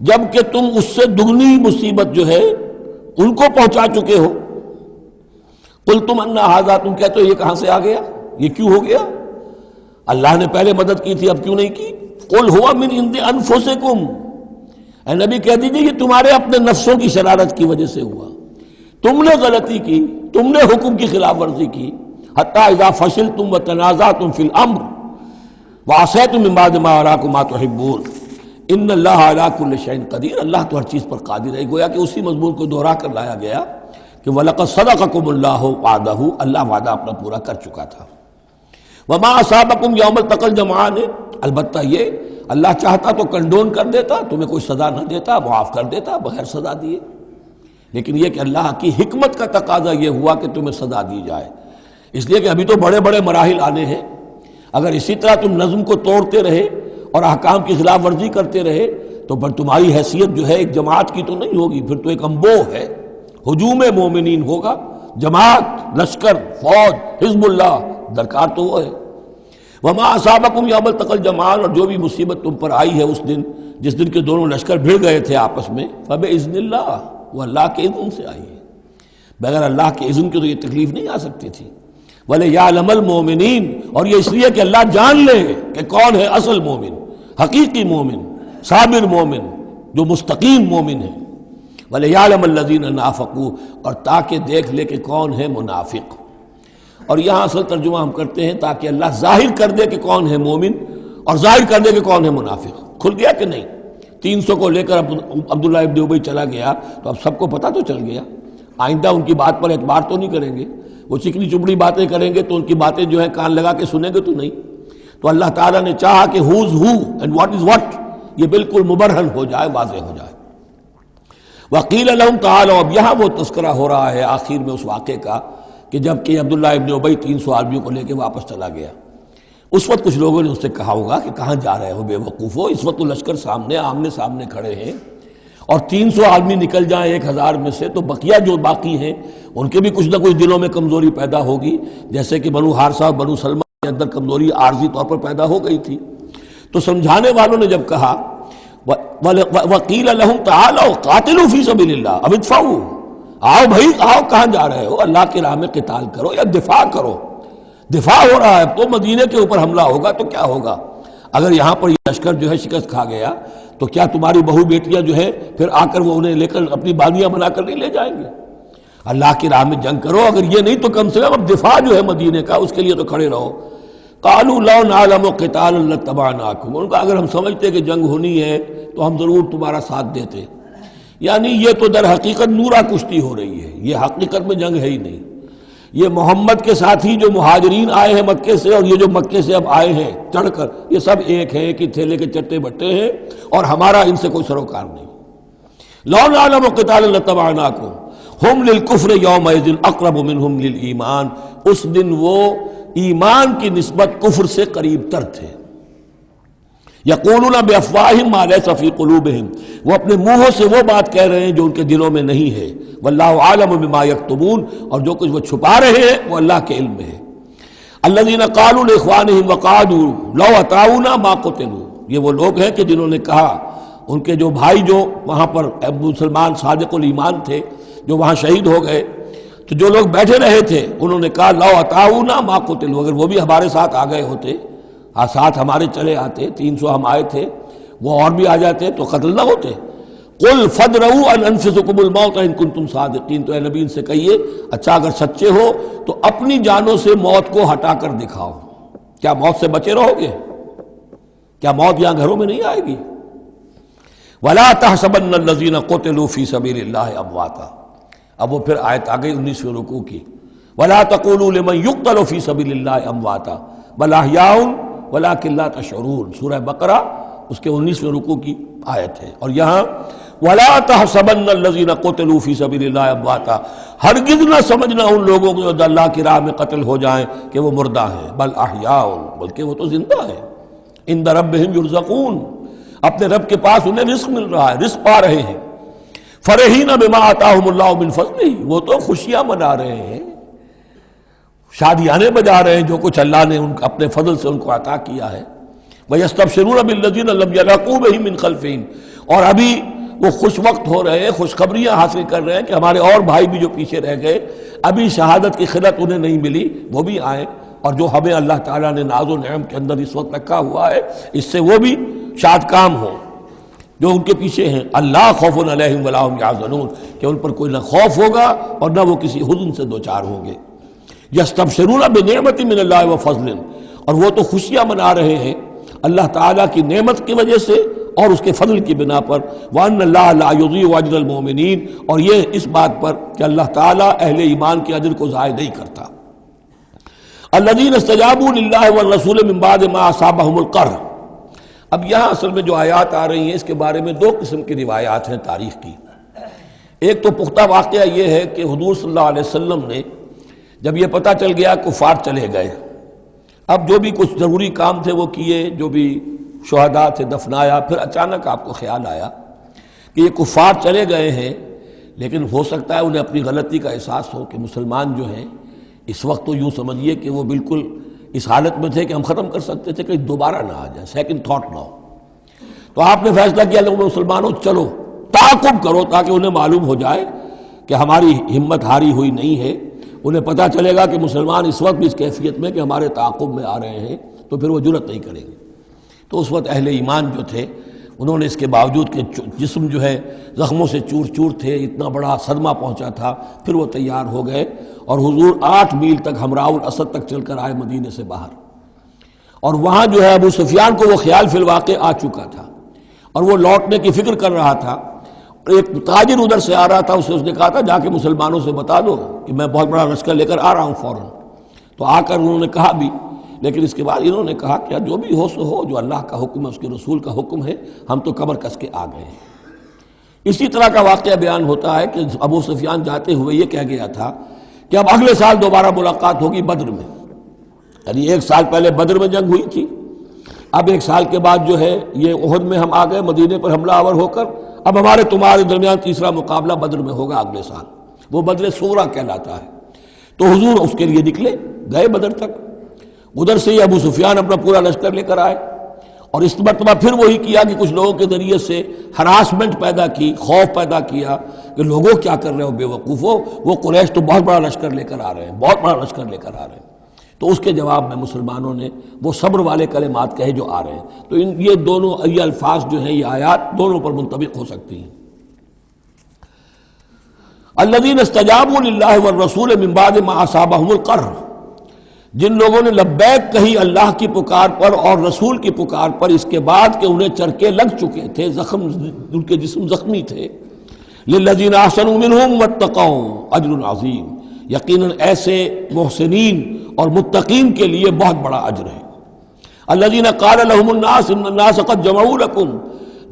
جب کہ تم اس سے دگنی مصیبت جو ہے ان کو پہنچا چکے ہو، قلتم انا ھذا، تم کہتے ہو یہ کہاں سے آ گیا، یہ کیوں ہو گیا، اللہ نے پہلے مدد کی تھی اب کیوں نہیں کی۔ قل ھو من عند انفسکم، اے نبی کہہ دیجیے یہ تمہارے اپنے نفسوں کی شرارت کی وجہ سے ہوا، تم نے غلطی کی، تم نے حکم کی خلاف ورزی کی، حتی اذا فشلتم وتنازعتم فی الامر وعصیتم من بعد ما اراکم ما تحبون ان اللہ علی کل شیء قدیر، اللہ تو ہر چیز پر قادر ہے۔ گویا کہ اسی مضمون کو دوہرا کر لایا گیا کہ وَلَقَدْ صَدَقَكُمُ اللَّهُ وَعْدَهُ، اللہ وعدہ اپنا پورا کر چکا تھا۔ وَمَا أَصَابَكُمْ يَوْمَ التَّقَى الْجَمْعَانِ، البتہ یہ اللہ چاہتا تو کنڈون کر دیتا، تمہیں کوئی سزا نہ دیتا، معاف کر دیتا بغیر سزا دیے، لیکن یہ کہ اللہ کی حکمت کا تقاضا یہ ہوا کہ تمہیں سزا دی جائے، اس لیے کہ ابھی تو بڑے بڑے مراحل آنے ہیں۔ اگر اسی طرح تم نظم کو توڑتے رہے اور احکام کی خلاف ورزی کرتے رہے تو پھر تمہاری حیثیت جو ہے ایک جماعت کی تو نہیں ہوگی، پھر تو ایک انبوہ ہے، ہجوم مومنین ہوگا، جماعت، لشکر، فوج، حزب اللہ درکار تو وہ ہے۔ وما اصابکم یوم التقى الجمعان، اور جو بھی مصیبت تم پر آئی ہے اس دن جس دن کے دونوں لشکر بھڑ گئے تھے آپس میں، فباذن اللہ، وہ اللہ کے اذن سے آئی ہے، بغیر اللہ کے اذن کے تو یہ تکلیف نہیں آ سکتی تھی۔ وَلِيَعْلَمَ الْمُؤْمِنِينَ، اور یہ اس لیے کہ اللہ جان لے کہ کون ہے اصل مومن، حقیقی مومن، صابر مومن، جو مستقیم مومن ہے۔ وَلِيَعْلَمَ الَّذِينَ نَافَقُوا، اور تاکہ دیکھ لے کہ کون ہے منافق، اور یہاں اصل ترجمہ ہم کرتے ہیں تاکہ اللہ ظاہر کر دے کہ کون ہے مومن اور ظاہر کر دے کہ کون ہے منافق۔ کھل گیا کہ نہیں؟ 300 کو لے کر عبداللہ ابن ابی چلا گیا تو اب سب کو پتہ تو چل گیا، آئندہ ان کی بات پر اعتبار تو نہیں کریں گے، وہ چکنی چپڑی باتیں کریں گے تو ان کی باتیں جو ہے کان لگا کے سنیں گے تو نہیں۔ تو اللہ تعالیٰ نے چاہا کہ who's who and what is what یہ بالکل مبرہن ہو جائے، واضح ہو جائے۔ وقیل لہم تعالوا، اب یہاں وہ تذکرہ ہو رہا ہے آخر میں اس واقعے کا کہ جب کہ عبداللہ ابن ابی 300 آدمیوں کو لے کے واپس چلا گیا، اس وقت کچھ لوگوں نے اس سے کہا ہوگا کہ کہاں جا رہے ہو بے وقوفو، اس وقت تو لشکر سامنے آمنے سامنے کھڑے ہیں اور 300 آدمی نکل جائیں 1000 میں سے تو بقیہ جو باقی ہیں ان کے بھی کچھ نہ کچھ دلوں میں کمزوری پیدا ہوگی، جیسے کہ بنو حارثہ اور بنو سلمہ کے اندر کمزوری عارضی طور پر پیدا ہو گئی تھی۔ تو سمجھانے والوں نے جب کہا وَقِيلَ لَهُمْ تَعَالَوْا قَاتِلُوا فِي سَبِيلِ اللَّهِ اب ادفعوا، آؤ بھائی آؤ، کہاں جا رہے ہو، اللہ کی راہ میں قتال کرو یا دفاع کرو، دفاع ہو رہا ہے تو مدینے کے اوپر حملہ ہوگا تو کیا ہوگا، اگر یہاں پر یہ لشکر جو ہے شکست کھا گیا تو کیا تمہاری بہو بیٹیاں جو ہے پھر آ کر وہ انہیں لے کر اپنی بالیاں بنا کر نہیں لے جائیں گے، اللہ کی راہ میں جنگ کرو، اگر یہ نہیں تو کم سے کم اب دفاع جو ہے مدینے کا اس کے لیے تو کھڑے رہو۔ قالوا لو نعلم قتالا لاتبعناکم، ان کا اگر ہم سمجھتے کہ جنگ ہونی ہے تو ہم ضرور تمہارا ساتھ دیتے، یعنی یہ تو در حقیقت نورا کشتی ہو رہی ہے، یہ حقیقت میں جنگ ہے ہی نہیں، یہ محمد کے ساتھی جو مہاجرین آئے ہیں مکے سے اور یہ جو مکے سے اب آئے ہیں چڑھ کر، یہ سب ایک ہیں کہ تھیلے کے چٹے بٹے ہیں اور ہمارا ان سے کوئی سروکار نہیں۔ لو نعلم قتالا لاتبعناکم ہم للکفر یومئذ اقرب منہم للایمان، اس دن وہ ایمان کی نسبت کفر سے قریب تر تھے۔ یقولون بافواہہم ما لیس فی قلوبہم، وہ اپنے منہوں سے وہ بات کہہ رہے ہیں جو ان کے دلوں میں نہیں ہے، واللہ عالم بما یکتمون، اور جو کچھ وہ چھپا رہے ہیں وہ اللہ کے علم میں ہے۔ الذین قالوا لاخوانہم وقعدوا لو اطاعونا ما قتلوا، یہ وہ لوگ ہیں کہ جنہوں نے کہا، ان کے جو بھائی جو وہاں پر ابو سلمان صادق الایمان تھے جو وہاں شہید ہو گئے، تو جو لوگ بیٹھے رہے تھے انہوں نے کہا لو اطاعونا ما قتلوا، اگر وہ بھی ہمارے ساتھ آ گئے ہوتے، ساتھ ہمارے چلے آتے، 300 ہم آئے تھے، وہ اور بھی آ جاتے تو قتل نہ ہوتے۔ قل فادرؤوا عن انفسکم الموت ان کنتم صادقین، تو اے نبی ان سے کہیے اچھا اگر سچے ہو تو اپنی جانوں سے موت کو ہٹا کر دکھاؤ، کیا موت سے بچے رہو گے؟ کیا موت یہاں گھروں میں نہیں آئے گی؟ ولا تحسبن الذین قتلوا فی سبیل اللہ امواتا، اب وہ پھر آیت آ گئی 19ویں رکوع کی، ولا تقولوا لمن يقتل فی سبیل اللہ امواتا بل احیاء ولکن لا تشعرون، سورہ بقرہ اس کے 19ویں رکوع کی آیت ہے۔ اور یہاں ولا تحسبن الذین قتلوا فی سبیل اللہ امواتا، ہرگز نہ سمجھنا ان لوگوں کو جو اللہ کی راہ میں قتل ہو جائیں کہ وہ مردہ ہیں، بل احیاء، بلکہ وہ تو زندہ ہیں، عند ربہم یرزقون، اپنے رب کے پاس انہیں رزق مل رہا ہے، رزق پا رہے ہیں۔ فرحین بما آتاہم اللہ من فضلہ، وہ تو خوشیاں منا رہے ہیں، شادیانے بجا رہے ہیں جو کچھ اللہ نے ان اپنے فضل سے ان کو عطا کیا ہے۔ وَيَسْتَبْشِرُونَ بِالَّذِينَ لَمْ يَلْحَقُوا بِهِم مِّن خَلْفِهِم، اور ابھی وہ خوش وقت ہو رہے ہیں، خوشخبریاں حاصل کر رہے ہیں کہ ہمارے اور بھائی بھی جو پیچھے رہ گئے، ابھی شہادت کی خلت انہیں نہیں ملی، وہ بھی آئیں، اور جو ہمیں اللہ تعالیٰ نے ناز و نعم کے اندر اس وقت رکھا ہوا ہے اس سے وہ بھی شاد کام ہوں جو ان کے پیچھے ہیں۔ اللہ خوف علیہم ولا هم یحزنون، کہ ان پر کوئی نہ خوف ہوگا اور نہ وہ کسی حزن سے دوچار ہوں گے۔ یستبشرون بنعمت من اللہ وفضل، اور وہ تو خوشیاں منا رہے ہیں اللہ تعالیٰ کی نعمت کی وجہ سے اور اس کے فضل کی بنا پر، وَأَنَّ اللَّهَ لَا يُضِيعُ أَجْرَ الْمُؤْمِنِينَ، اور یہ اس بات پر کہ اللہ تعالیٰ اہل ایمان کے اجر کو ضائع نہیں کرتا۔ الَّذِينَ اسْتَجَابُوا لِلَّهِ وَالرَّسُولِ مِن بَعْدِ مَا أَصَابَهُمُ الْقَرْحُ۔ اب یہاں اصل میں جو آیات آ رہی ہیں اس کے بارے میں دو قسم کی روایات ہیں تاریخ کی۔ ایک تو پختہ واقعہ یہ ہے کہ حضور صلی اللہ علیہ وسلم نے جب یہ پتہ چل گیا کفار چلے گئے، اب جو بھی کچھ ضروری کام تھے وہ کیے، جو بھی شہداء تھے دفنایا، پھر اچانک آپ کو خیال آیا کہ یہ کفار چلے گئے ہیں، لیکن ہو سکتا ہے انہیں اپنی غلطی کا احساس ہو کہ مسلمان جو ہیں اس وقت تو یوں سمجھیے کہ وہ بالکل اس حالت میں تھے کہ ہم ختم کر سکتے تھے کہ دوبارہ نہ آ جائے، سیکنڈ تھاٹ نہ ہو۔ تو آپ نے فیصلہ کیا لوگوں مسلمانوں چلو تعاقب کرو تاکہ انہیں معلوم ہو جائے کہ ہماری ہمت ہاری ہوئی نہیں ہے، انہیں پتہ چلے گا کہ مسلمان اس وقت بھی اس کیفیت میں کہ ہمارے تعاقب میں آ رہے ہیں، تو پھر وہ جرأت نہیں کریں گے۔ تو اس وقت اہل ایمان جو تھے انہوں نے اس کے باوجود کہ جسم جو ہے زخموں سے چور چور تھے، اتنا بڑا صدمہ پہنچا تھا، پھر وہ تیار ہو گئے اور حضور 8 میل تک ہمراہ الاسد تک چل کر آئے مدینے سے باہر، اور وہاں جو ہے ابو سفیان کو وہ خیال فی الواقع آ چکا تھا اور وہ لوٹنے کی فکر کر رہا تھا۔ ایک تاجر ادھر سے آ رہا تھا، اس نے کہا تھا جا کے مسلمانوں سے بتا دو کہ میں بہت بڑا لشکر لے کر آ رہا ہوں فوراً۔ تو آ کر انہوں نے کہا بھی، لیکن اس کے بعد انہوں نے کہا کہ جو بھی ہو سو ہو، جو اللہ کا حکم ہے اس کے رسول کا حکم ہے، ہم تو کمر کس کے آ گئے ہیں۔ اسی طرح کا واقعہ بیان ہوتا ہے کہ ابو سفیان جاتے ہوئے یہ کہہ گیا تھا کہ اب اگلے سال دوبارہ ملاقات ہوگی بدر میں، یعنی 1 سال پہلے بدر میں جنگ ہوئی تھی، اب 1 سال کے بعد جو ہے یہ احد میں ہم آ گئے مدینے پر حملہ آور ہو کر، اب ہمارے تمہارے درمیان تیسرا مقابلہ بدر میں ہوگا اگلے سال، وہ بدر صغریٰ کہلاتا ہے۔ تو حضور اس کے لیے نکلے، گئے بدر تک، ادھر سے ہی ابو سفیان اپنا پورا لشکر لے کر آئے، اور اس مرتبہ پھر وہی کیا کہ کچھ لوگوں کے ذریعے سے ہراسمنٹ پیدا کی، خوف پیدا کیا کہ لوگوں کیا کر رہے ہو بے وقوفو، وہ قریش تو بہت بڑا لشکر لے کر آ رہے ہیں، بہت بڑا لشکر لے کر آ رہے ہیں۔ تو اس کے جواب میں مسلمانوں نے وہ صبر والے کلمات کہے جو آ رہے ہیں۔ تو یہ دونوں یہ الفاظ جو ہیں، یہ آیات دونوں پر منطبق ہو سکتی ہیں۔ الذین استجابوا للہ والرسول من بعد ما اصابهم القرح، جن لوگوں نے لبیک کہی اللہ کی پکار پر اور رسول کی پکار پر اس کے بعد کہ انہیں چرکے لگ چکے تھے، زخم ان کے جسم زخمی تھے، للذین احسنوا منہم واتقوا اجر عظیم، یقیناً ایسے محسنین اور متقین کے لیے بہت بڑا اجر ہے۔ الذین قال لهم الناس ان الناس قد جمعوا لكم،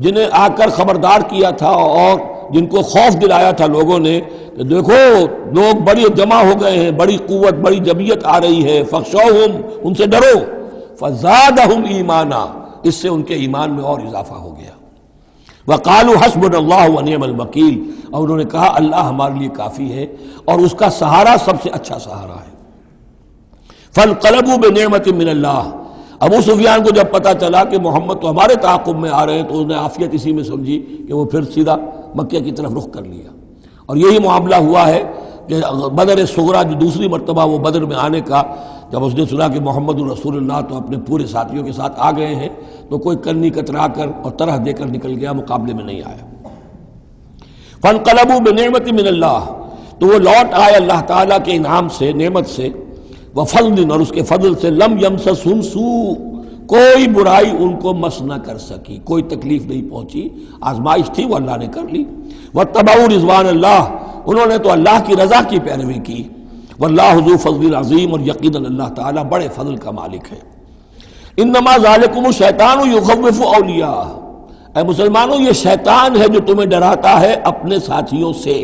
جنہیں آ کر خبردار کیا تھا اور جن کو خوف دلایا تھا لوگوں نے کہ دیکھو لوگ بڑی جمع ہو گئے ہیں، بڑی قوت بڑی جمعیت آ رہی ہے، فخشوہم، ان سے ڈرو، فزادہم ایمانا، اس سے ان کے ایمان میں اور اضافہ ہو گیا۔ وقالوا حسبنا اللہ ونعم الوکیل، اور انہوں نے کہا اللہ ہمارے لیے کافی ہے اور اس کا سہارا سب سے اچھا سہارا ہے۔ فانقلبوا بنعمت من اللہ، ابو سفیان کو جب پتا چلا کہ محمد تو ہمارے تعاقب میں آ رہے ہیں تو اس نے عافیت اسی میں سمجھی کہ وہ پھر سیدھا مکہ کی طرف رخ کر لیا، اور یہی معاملہ ہوا ہے کہ بدر صغریٰ جو دوسری مرتبہ وہ بدر میں آنے کا، جب اس نے سنا کہ محمد رسول اللہ تو اپنے پورے ساتھیوں کے ساتھ آ گئے ہیں تو کوئی کنی کترا کر اور طرح دے کر نکل گیا، مقابلے میں نہیں آیا۔ فانقلبوا بنعمت من اللہ، تو وہ لوٹ آئے اللہ تعالیٰ کے انعام سے، نعمت سے، وفضل، اور اس کے فضل سے، لم یمسسہم سوء، کوئی برائی ان کو مس نہ کر سکی، کوئی تکلیف نہیں پہنچی، آزمائش تھی وہ اللہ نے کر لی۔ واتبعوا رضوان اللہ، انہوں نے تو اللہ کی رضا کی پیروی کی۔ واللہ ذو فضل عظیم، اور یقیناً اللہ تعالیٰ بڑے فضل کا مالک ہے۔ انما ذالکم الشیطان یخوف اولیاء، اے مسلمانوں یہ شیطان ہے جو تمہیں ڈراتا ہے اپنے ساتھیوں سے،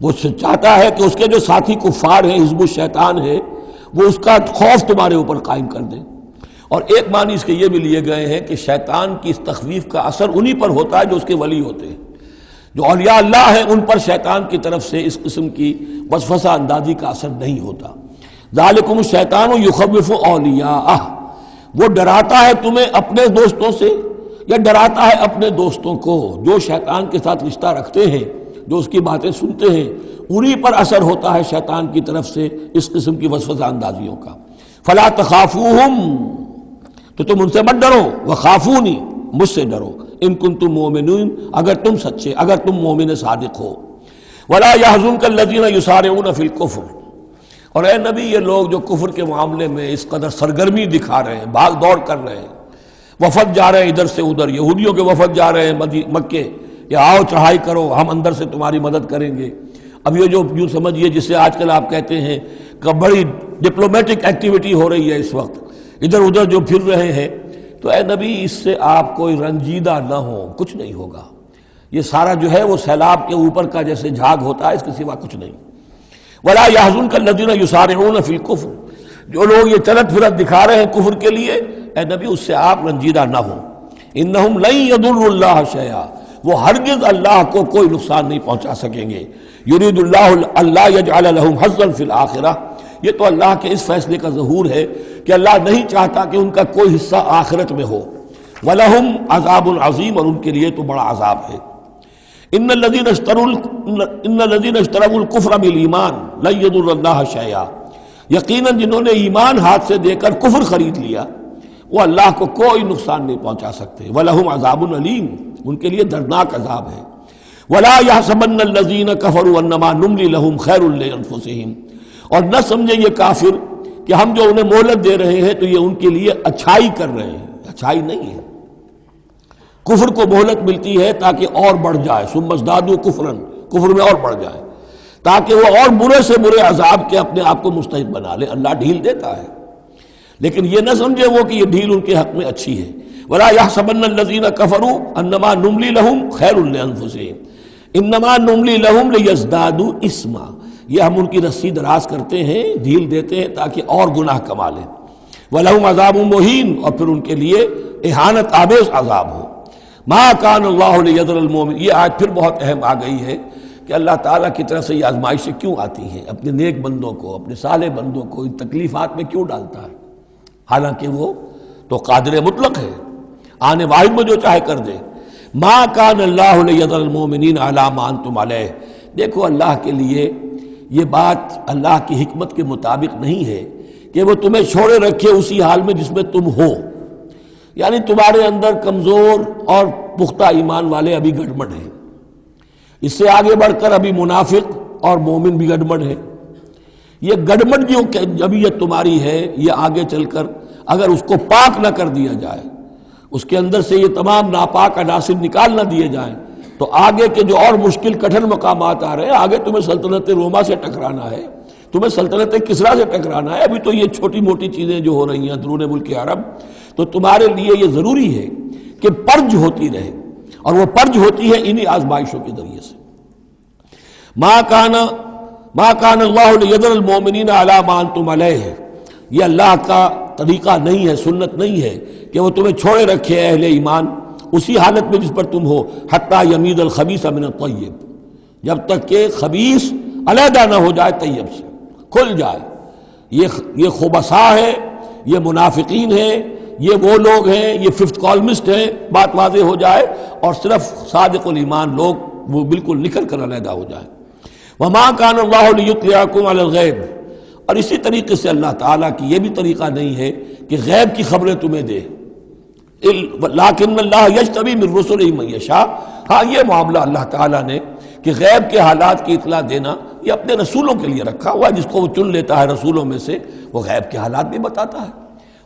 وہ چاہتا ہے کہ اس کے جو ساتھی کفار ہیں، حزب الشیطان ہے، وہ اس کا خوف تمہارے اوپر قائم کر دیں۔ اور ایک معنی اس کے یہ بھی لیے گئے ہیں کہ شیطان کی اس تخویف کا اثر انہی پر ہوتا ہے جو اس کے ولی ہوتے ہیں. جو اولیاء اللہ ہیں ان پر شیطان کی طرف سے اس قسم کی وسوسہ اندازی کا اثر نہیں ہوتا. ذالکم الشیطان یخوف اولیاءہ، وہ ڈراتا ہے تمہیں اپنے دوستوں سے یا ڈراتا ہے اپنے دوستوں کو. جو شیطان کے ساتھ رشتہ رکھتے ہیں، جو اس کی باتیں سنتے ہیں، انہی پر اثر ہوتا ہے شیطان کی طرف سے اس قسم کی وسوسہ اندازیوں کا. فلا تخافوہم، تو تم ان سے مت ڈرو، وخافونی، مجھ سے ڈرو، ان کنتم مؤمنین، اگر تم سچے، اگر تم مومن صادق ہو. ولا يحزنک الذین یسارعون فی الکفر، اور اے نبی یہ لوگ جو کفر کے معاملے میں اس قدر سرگرمی دکھا رہے ہیں، بھاگ دوڑ کر رہے ہیں، وفد جا رہے ہیں ادھر سے ادھر، یہودیوں کے وفد جا رہے ہیں مکے، کہ آؤ چڑھائی کرو، ہم اندر سے تمہاری مدد کریں گے. اب یہ جو یوں سمجھیے جسے آج کل آپ کہتے ہیں کہ بڑی ڈپلومیٹک ایکٹیویٹی ہو رہی ہے اس وقت، ادھر ادھر جو پھر رہے ہیں، تو اے نبی اس سے آپ کوئی رنجیدہ نہ ہو، کچھ نہیں ہوگا. یہ سارا جو ہے وہ سیلاب کے اوپر کا جیسے جھاگ ہوتا ہے، اس کے سوا کچھ نہیں. ولا يحزنک الذین یسارعون فی الکفر، جو لوگ یہ چلت پھرت دکھا رہے ہیں کفر کے لیے، اے نبی اس سے آپ رنجیدہ نہ ہوں. انہم لن یضروا اللہ شیئا، وہ ہرگز اللہ کو کوئی نقصان نہیں پہنچا سکیں گے. یرید اللہ اللہ یجعل لہم حظا فی الآخرہ، یہ تو اللہ کے اس فیصلے کا ظہور ہے کہ اللہ نہیں چاہتا کہ ان کا کوئی حصہ آخرت میں ہو. وَلَهُمْ عَذَابٌ عَظِيمٌ، اور ان کے لیے تو بڑا عذاب ہے. ان الذين اشتروا الكفر بالایمان لن يضروا اللہ شیئا، یقیناً جنہوں نے ایمان ہاتھ سے دے کر کفر خرید لیا وہ اللہ کو کوئی نقصان نہیں پہنچا سکتے. وَلَهُمْ عَذَابٌ أَلِيمٌ، ان کے لیے دردناک عذاب ہے. وَلَا يَحْسَبَنَّ الَّذِينَ كَفَرُوا أَنَّمَا نُمْلِي لَهُمْ خَيْرٌ لِأَنفُسِهِمْ، اور نہ سمجھیں یہ کافر کہ ہم جو انہیں مہلت دے رہے ہیں تو یہ ان کے لیے اچھائی کر رہے ہیں. اچھائی نہیں ہے. کفر کو مہلت ملتی ہے تاکہ اور بڑھ جائے، ثم ازدادوا کفرا، کفر میں اور بڑھ جائے، تاکہ وہ اور برے سے برے عذاب کے اپنے آپ کو مستحق بنا لے. اللہ ڈھیل دیتا ہے، لیکن یہ نہ سمجھے وہ کہ یہ ڈھیل ان کے حق میں اچھی ہے. ولا يحسبن الذين كفروا انما نملي لهم خير لانفسهم انما نملي لهم ليزدادوا اثما، یہ ہم ان کی رسی دراز کرتے ہیں، ڈھیل دیتے ہیں تاکہ اور گناہ کما لیں. وَلَهُمْ عَذَابٌ مُهِينٌ، اور پھر ان کے لیے اہانت آمیز عذاب ہو. ما كان اللہ لیذر المؤمن، یہ آیت پھر بہت اہم آ گئی ہے کہ اللہ تعالیٰ کی طرف سے یہ آزمائشیں کیوں آتی ہیں، اپنے نیک بندوں کو، اپنے صالح بندوں کو ان تکلیفات میں کیوں ڈالتا ہے، حالانکہ وہ تو قادر مطلق ہے، آنے واحد میں جو چاہے کر دے. ما كان اللہ لیذر المؤمنین علی ما انتم علیہ، دیکھو اللہ کے لیے یہ بات اللہ کی حکمت کے مطابق نہیں ہے کہ وہ تمہیں چھوڑے رکھے اسی حال میں جس میں تم ہو. یعنی تمہارے اندر کمزور اور پختہ ایمان والے ابھی گڑبڑ ہیں، اس سے آگے بڑھ کر ابھی منافق اور مومن بھی گڑبڑ ہے. یہ گڑبڑ جو ابھی یہ تمہاری ہے، یہ آگے چل کر اگر اس کو پاک نہ کر دیا جائے، اس کے اندر سے یہ تمام ناپاک عناصر نکال نہ دیے جائیں، تو آگے کے جو اور مشکل کٹھن مقامات آ رہے ہیں، آگے تمہیں سلطنت روما سے ٹکرانا ہے، تمہیں سلطنت کسریٰ سے ٹکرانا ہے. ابھی تو یہ چھوٹی موٹی چیزیں جو ہو رہی ہیں درون ملک عرب، تو تمہارے لیے یہ ضروری ہے کہ پرج ہوتی رہے، اور وہ پرج ہوتی ہے انہی آزمائشوں کے ذریعے سے. ما کان اللہ لیذر المؤمنین علی ما انتم علیہ، یہ اللہ کا طریقہ نہیں ہے، سنت نہیں ہے کہ وہ تمہیں چھوڑے رکھے اہل ایمان اسی حالت میں جس پر تم ہو، حتی یمیز الخبیث من الطیب، جب تک کہ خبیث علیحدہ نہ ہو جائے طیب سے، کھل جائے. یہ خبثاء ہے، یہ منافقین ہیں، یہ وہ لوگ ہیں، یہ ففتھ کالمسٹ ہیں، بات واضح ہو جائے، اور صرف صادق الایمان لوگ وہ بالکل نکل کر علیحدہ ہو جائیں. وما کان اللہ لیطلعکم علی الغیب، اور اسی طریقے سے اللہ تعالیٰ کی یہ بھی طریقہ نہیں ہے کہ غیب کی خبریں تمہیں دے. لیکن اللہ یجتبی من رسلہ من یشاء، ہاں یہ معاملہ اللہ تعالیٰ نے کہ غیب کے حالات کی اطلاع دینا یہ اپنے رسولوں کے لیے رکھا ہوا ہے. جس کو وہ چن لیتا ہے رسولوں میں سے، وہ غیب کے حالات بھی بتاتا ہے.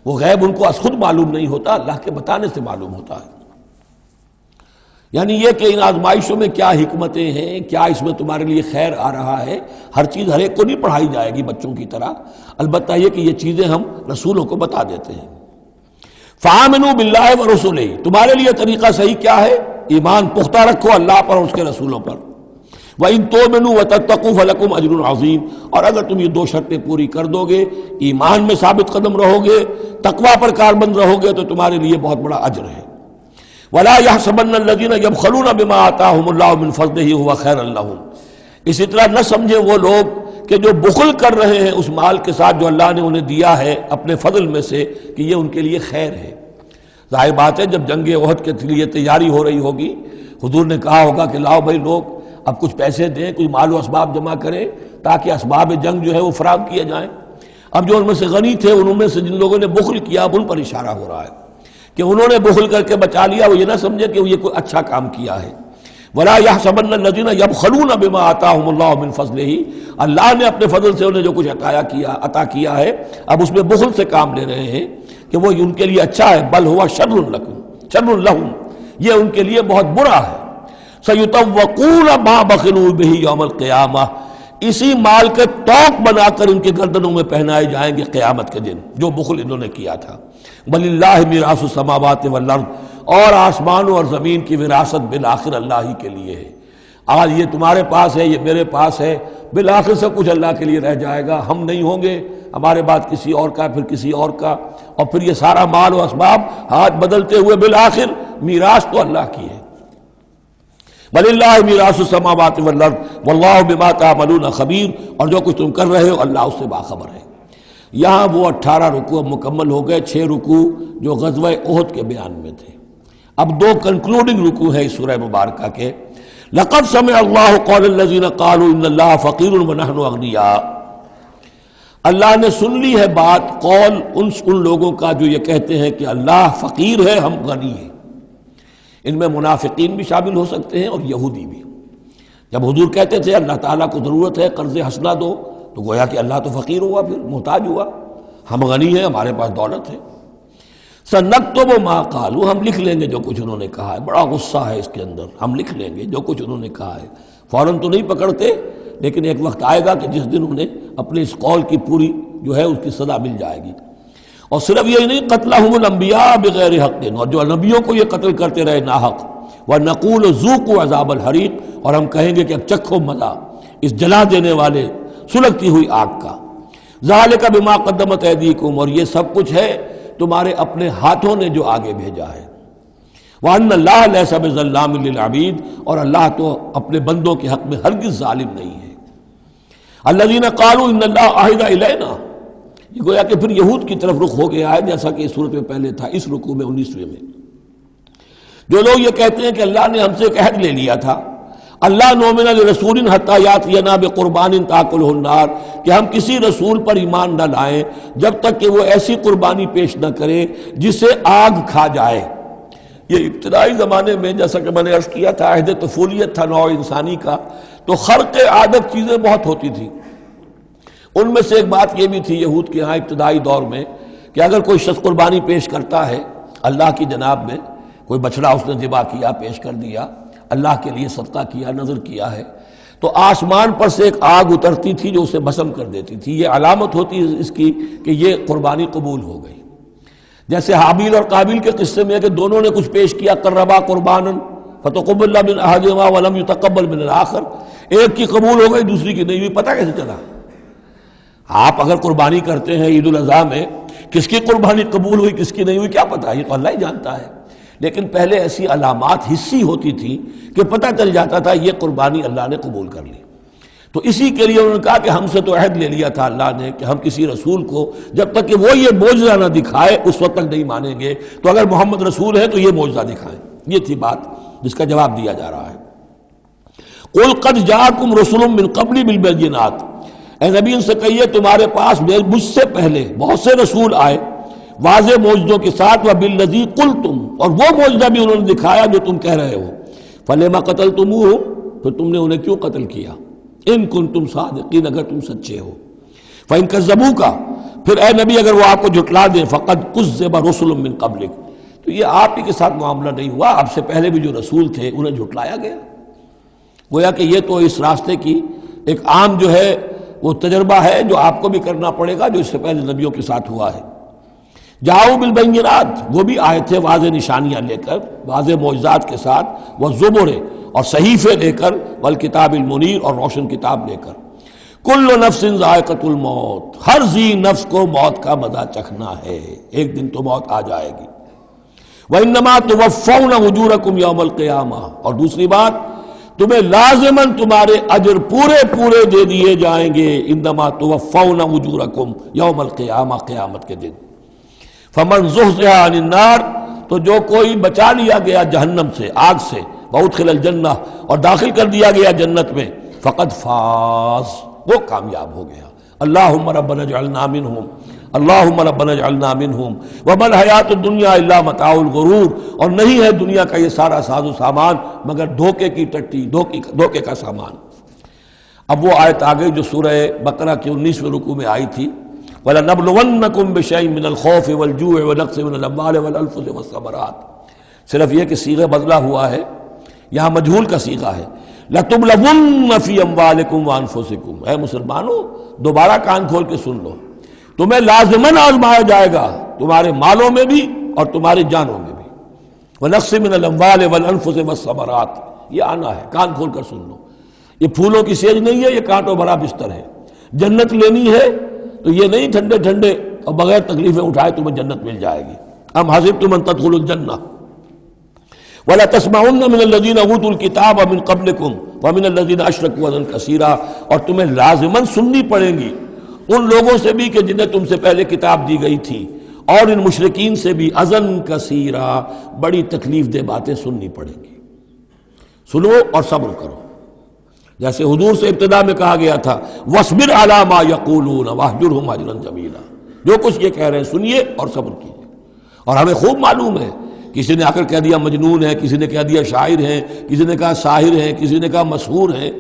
وہ غیب ان کو از خود معلوم نہیں ہوتا، اللہ کے بتانے سے معلوم ہوتا ہے. یعنی یہ کہ ان آزمائشوں میں کیا حکمتیں ہیں، کیا اس میں تمہارے لیے خیر آ رہا ہے، ہر چیز ہر ایک کو نہیں پڑھائی جائے گی بچوں کی طرح، البتہ یہ کہ یہ چیزیں ہم رسولوں کو بتا دیتے ہیں. فآمنوا باللہ ورسلہ، تمہارے لیے طریقہ صحیح کیا ہے؟ ایمان پختہ رکھو اللہ پر اور اس کے رسولوں پر. وَإِن تُؤْمِنُوا وَتَتَّقُوا فَلَكُمْ أَجْرٌ عَظِيمٌ، اور اگر تم یہ دو شرطیں پوری کر دو گے، ایمان میں ثابت قدم رہو گے، تقوی پر کاربند رہو گے، تو تمہارے لیے بہت بڑا اجر ہے۔ وَلَا يَحْسَبَنَّ الَّذِينَ يَبْخَلُونَ بِمَا آتَاهُمُ اللَّهُ مِنْ فَضْلِهِ هُوَ خَيْرًا لَّهُمْ، اسی طرح نہ سمجھے وہ لوگ کہ جو بخل کر رہے ہیں اس مال کے ساتھ جو اللہ نے انہیں دیا ہے اپنے فضل میں سے، کہ یہ ان کے لیے خیر ہے۔ ظاہر بات ہے جب جنگ احد کے لیے تیاری ہو رہی ہوگی، حضور نے کہا ہوگا کہ لاؤ بھائی لوگ اب کچھ پیسے دیں، کچھ مال و اسباب جمع کریں تاکہ اسباب جنگ جو ہے وہ فراہم کیے جائیں۔ اب جو ان میں سے غنی تھے، ان میں سے جن لوگوں نے بخل کیا، اب ان پر اشارہ ہو رہا ہے کہ انہوں نے بخل کر کے بچا لیا، وہ یہ نہ سمجھے کہ یہ کوئی اچھا کام کیا ہے۔ وَلَا يَحْسَبَنَّ الَّذِينَ يَبْخَلُونَ بِمَا آتَاهُمُ اللَّهُ مِنْ فَضْلِهِ، اللہ نے اپنے فضل سے انہیں جو کچھ عطا کیا ہے، اب اس میں بخل سے کام لے رہے ہیں کہ وہ ان کے لیے اچھا ہے۔ بل هو شر لهم، یہ ان کے لیے بہت برا ہے۔ سَيُطَوَّقُونَ مَا بَخِلُوا بِهِ يَوْمَ الْقِيَامَةِ، اسی مال کے توق بنا کر ان کے گردنوں میں پہنائے جائیں گے قیامت کے دن، جو بخل انہوں نے کیا تھا۔ وَلِلَّهِ مِيرَاثُ السَّمَاوَاتِ وَالْأَرْضِ، اور آسمانوں اور زمین کی وراثت بالآخر اللہ ہی کے لیے ہے۔ آج یہ تمہارے پاس ہے، یہ میرے پاس ہے، بالآخر سب کچھ اللہ کے لیے رہ جائے گا، ہم نہیں ہوں گے، ہمارے بعد کسی اور کا، پھر کسی اور کا، اور پھر یہ سارا مال و اسباب ہاتھ بدلتے ہوئے بالآخر میراث تو اللہ کی ہے۔ وَلِلَّهِ مِيرَاثُ السَّمَاوَاتِ وَالْأَرْضِ وَاللَّهُ بِمَا تَعْمَلُونَ خَبِيرٌ، اور جو کچھ تم کر رہے ہو اللہ اس سے باخبر ہے۔ یہاں وہ 18 رکوع اب مکمل ہو گئے، 6 رکوع جو غزوہ احد کے بیان میں تھے۔ اب 2 کنکلوڈنگ رکوع ہے اس سورہ مبارکہ کے۔ لَقَدْ سَمِعَ اللَّهُ قَوْلَ الَّذِينَ قَالُوا إِنَّ اللَّهَ فَقِيرٌ وَنَحْنُ أَغْنِيَاءُ، اللہ نے سن لی ہے بات، قول ان لوگوں کا جو یہ کہتے ہیں کہ اللہ فقیر ہے، ہم غنی ہیں۔ ان میں منافقین بھی شامل ہو سکتے ہیں اور یہودی بھی۔ جب حضور کہتے تھے اللہ تعالیٰ کو ضرورت ہے قرض حسنہ دو، تو گویا کہ اللہ تو فقیر ہوا، پھر محتاج ہوا، ہم غنی ہیں، ہمارے پاس دولت ہے۔ سَنَكْتُبُ مَا قَالُوا، ہم لکھ لیں گے جو کچھ انہوں نے کہا ہے۔ بڑا غصہ ہے اس کے اندر، ہم لکھ لیں گے جو کچھ انہوں نے کہا ہے۔ فوراً تو نہیں پکڑتے، لیکن ایک وقت آئے گا کہ جس دن انہیں اپنے اس قول کی پوری جو ہے اس کی سزا مل جائے گی۔ اور صرف یہی نہیں، قتلہم الانبیاء بغیر حق، اور جو نبیوں کو یہ قتل کرتے رہے ناحق، وَنَقُولُ ذُوقُوا عَذَابَ الْحَرِيقِ، اور ہم کہیں گے کہ اب چکھو مزہ اس جلا دینے والے سلگتی ہوئی آگ کا۔ ذَلِكَ بِمَا قَدَّمَتْ أَيْدِيكُمْ، اور یہ سب کچھ ہے تمہارے اپنے ہاتھوں نے جو آگے بھیجا ہے۔ وَأَنَّ اللَّهَ لَيْسَ بِظَلَّامٍ لِّلْعَبِيدِ، اور اللہ تو اپنے بندوں کے حق میں ہرگز ظالم نہیں ہے۔ الَّذِينَ قَالُوا إِنَّ اللَّهَ عَهِدَ إِلَيْنَا، یہ گویا کہ پھر یہود کی طرف رخ ہو گیا ہے، جیسا کہ اس صورت میں پہلے تھا، اس رکوع میں 19ویں میں۔ جو لوگ یہ کہتے ہیں کہ اللہ نے ہم سے ایک عہد لے لیا تھا، اللہ نؤمن لرسول حتی یاتینا بقربان تاکلہ النار، کہ ہم کسی رسول پر ایمان نہ لائیں جب تک کہ وہ ایسی قربانی پیش نہ کرے جسے آگ کھا جائے۔ یہ ابتدائی زمانے میں جیسا کہ میں نے عرض کیا تھا، عہد طفولیت تھا نوع انسانی کا، تو خرق عادت چیزیں بہت ہوتی تھی۔ ان میں سے ایک بات یہ بھی تھی یہود کے ہاں ابتدائی دور میں کہ اگر کوئی شخص قربانی پیش کرتا ہے اللہ کی جناب میں، کوئی بچڑا اس نے ذبح کیا، پیش کر دیا، اللہ کے لیے صدقہ کیا، نذر کیا ہے، تو آسمان پر سے ایک آگ اترتی تھی جو اسے بھسم کر دیتی تھی۔ یہ علامت ہوتی ہے اس کی کہ یہ قربانی قبول ہو گئی۔ جیسے حابیل اور قابیل کے قصے میں ہے کہ دونوں نے کچھ پیش کیا، قربا قربانا فتقبل من احدہما ولم یتقبل من الآخر، ایک کی قبول ہو گئی دوسری کی نہیں ہوئی۔ پتہ کیسے چلا؟ آپ اگر قربانی کرتے ہیں عید الاضحیٰ میں، کس کی قربانی قبول ہوئی کس کی نہیں ہوئی کیا پتہ، یہ تو اللہ ہی جانتا ہے۔ لیکن پہلے ایسی علامات حسی ہوتی تھی کہ پتہ چل جاتا تھا یہ قربانی اللہ نے قبول کر لی۔ تو اسی کے لیے انہوں نے کہا کہ ہم سے تو عہد لے لیا تھا اللہ نے کہ ہم کسی رسول کو جب تک کہ وہ یہ معجزہ نہ دکھائے اس وقت تک نہیں مانیں گے، تو اگر محمد رسول ہے تو یہ معجزہ دکھائیں۔ یہ تھی بات جس کا جواب دیا جا رہا ہے۔ قُلْ قَدْ جَاءَكُمْ رُسُلٌ مِّن قَبْلِي بِالْبَيِّنَاتِ، اے نبی ان سے کہیے تمہارے پاس مجھ سے پہلے بہت سے رسول آئے واضح معجزوں کے ساتھ، وَبِالَّذِي قُلْتُمْ، اور وہ معجزہ بھی انہوں نے دکھایا جو تم کہہ رہے ہو، فَلِمَ قَتَلْتُمُوهُمْ، پھر تم نے انہیں کیوں قتل کیا، ان کنتم صادقین، اگر تم سچے ہو۔ فَإِن كَذَّبُوكَ، پھر اے نبی اگر وہ آپ کو جھٹلا دیں، فَقَدْ كُذِّبَ رُسُلٌ مِّن قَبْلِكَ، تو یہ آپ ہی کے ساتھ معاملہ نہیں ہوا، آپ سے پہلے بھی جو رسول تھے انہیں جھٹلایا گیا۔ گویا کہ یہ تو اس راستے کی ایک عام جو ہے وہ تجربہ ہے جو آپ کو بھی کرنا پڑے گا، جو اس سے پہلے نبیوں کے ساتھ ہوا ہے۔ جاؤ بالبینات، وہ بھی آئے تھے واضح نشانیاں لے کر، واضح معجزات کے ساتھ، والزبر، اور صحیفے لے کر، والکتاب المنیر اور روشن کتاب لے کر۔ کل نفس ذائقۃ الموت، ہر ذی نفس کو موت کا مزہ چکھنا ہے، ایک دن تو موت آ جائے گی۔ وَإِنَّمَا تُوَفَّوْنَ أُجُورَكُمْ يَوْمَ الْقِيَامَةِ، اور دوسری بات، تمہیں لازماً تمہارے اجر پورے پورے دے دیے جائیں گے۔ انما توفون اجورکم یوم القیامہ، قیامت کے دن۔ فمن زحزح عن النار، تو جو کوئی بچا لیا گیا جہنم سے، آگ سے، وادخل الجنہ، اور داخل کر دیا گیا جنت میں، فقد فاز، وہ کامیاب ہو گیا۔ اللہم ربنا اجعلنا منہم، اللہم ربنا اجعلنا منہم، وما الحیات الدنیا الا متاع الغرور، اور نہیں ہے دنیا کا یہ سارا ساز و سامان مگر دھوکے کی ٹٹی، دھوکے کا سامان۔ اب وہ آیت آ گئی جو سورہ بقرہ کے 19ویں رکوع میں آئی تھی، وَلَنَبْلُوَنَّكُمْ بِشَيْءٍ مِّنَ الْخَوْفِ وَالْجُوعِ وَنَقْصٍ مِّنَ الْأَمْوَالِ وَالْأَنفُسِ وَالثَّمَرَاتِ، صرف یہ کہ صیغہ بدلا ہوا ہے، یہاں مجہول کا صیغہ ہے۔ لَتُبْلَوُنَّ فِي أَمْوَالِكُمْ وَأَنفُسِكُمْ، اے مسلمانوں دوبارہ کان کھول کے سن لو، تمہیں لازماً آزمایا جائے گا، تمہارے مالوں میں بھی اور تمہاری جانوں میں بھی۔ وَنَقْصٍ مِّنَ الْأَمْوَالِ وَالْأَنفُسِ وَالثَّمَرَاتِ، یہ آنا ہے، کان کھول کر سن لو۔ یہ پھولوں کی سیج نہیں ہے، یہ کانٹوں بھرا بستر ہے۔ جنت لینی ہے تو یہ نہیں ٹھنڈے ٹھنڈے اور بغیر تکلیفیں اٹھائے تمہیں جنت مل جائے گی۔ ام حسبتم ان تدخلوا الجنہ ولا تسمعن من الذين اوتوا الكتاب من قبلكم ومن الذين اشركوا اذى كثيرا، اور تمہیں لازماً سننی پڑیں گی ان لوگوں سے بھی کہ جنہیں تم سے پہلے کتاب دی گئی تھی، اور ان مشرکین سے بھی اذى كثيرا، بڑی تکلیف دہ باتیں سننی پڑیں گی۔ سنو اور صبر کرو، جیسے حضور سے ابتدا میں کہا گیا تھا وَاصْبِرْ عَلَىٰ مَا يَقُولُونَ وَاهْجُرْهُمْ هَجْرًا جَمِيلًا، جو کچھ یہ کہہ رہے ہیں سنیے اور صبر کیجیے۔ اور ہمیں خوب معلوم ہے، کسی نے آ کر کہہ دیا مجنون ہے، کسی نے کہہ دیا شاعر ہے، کسی نے کہا ساحر ہے، کسی نے کہا مسحور ہے۔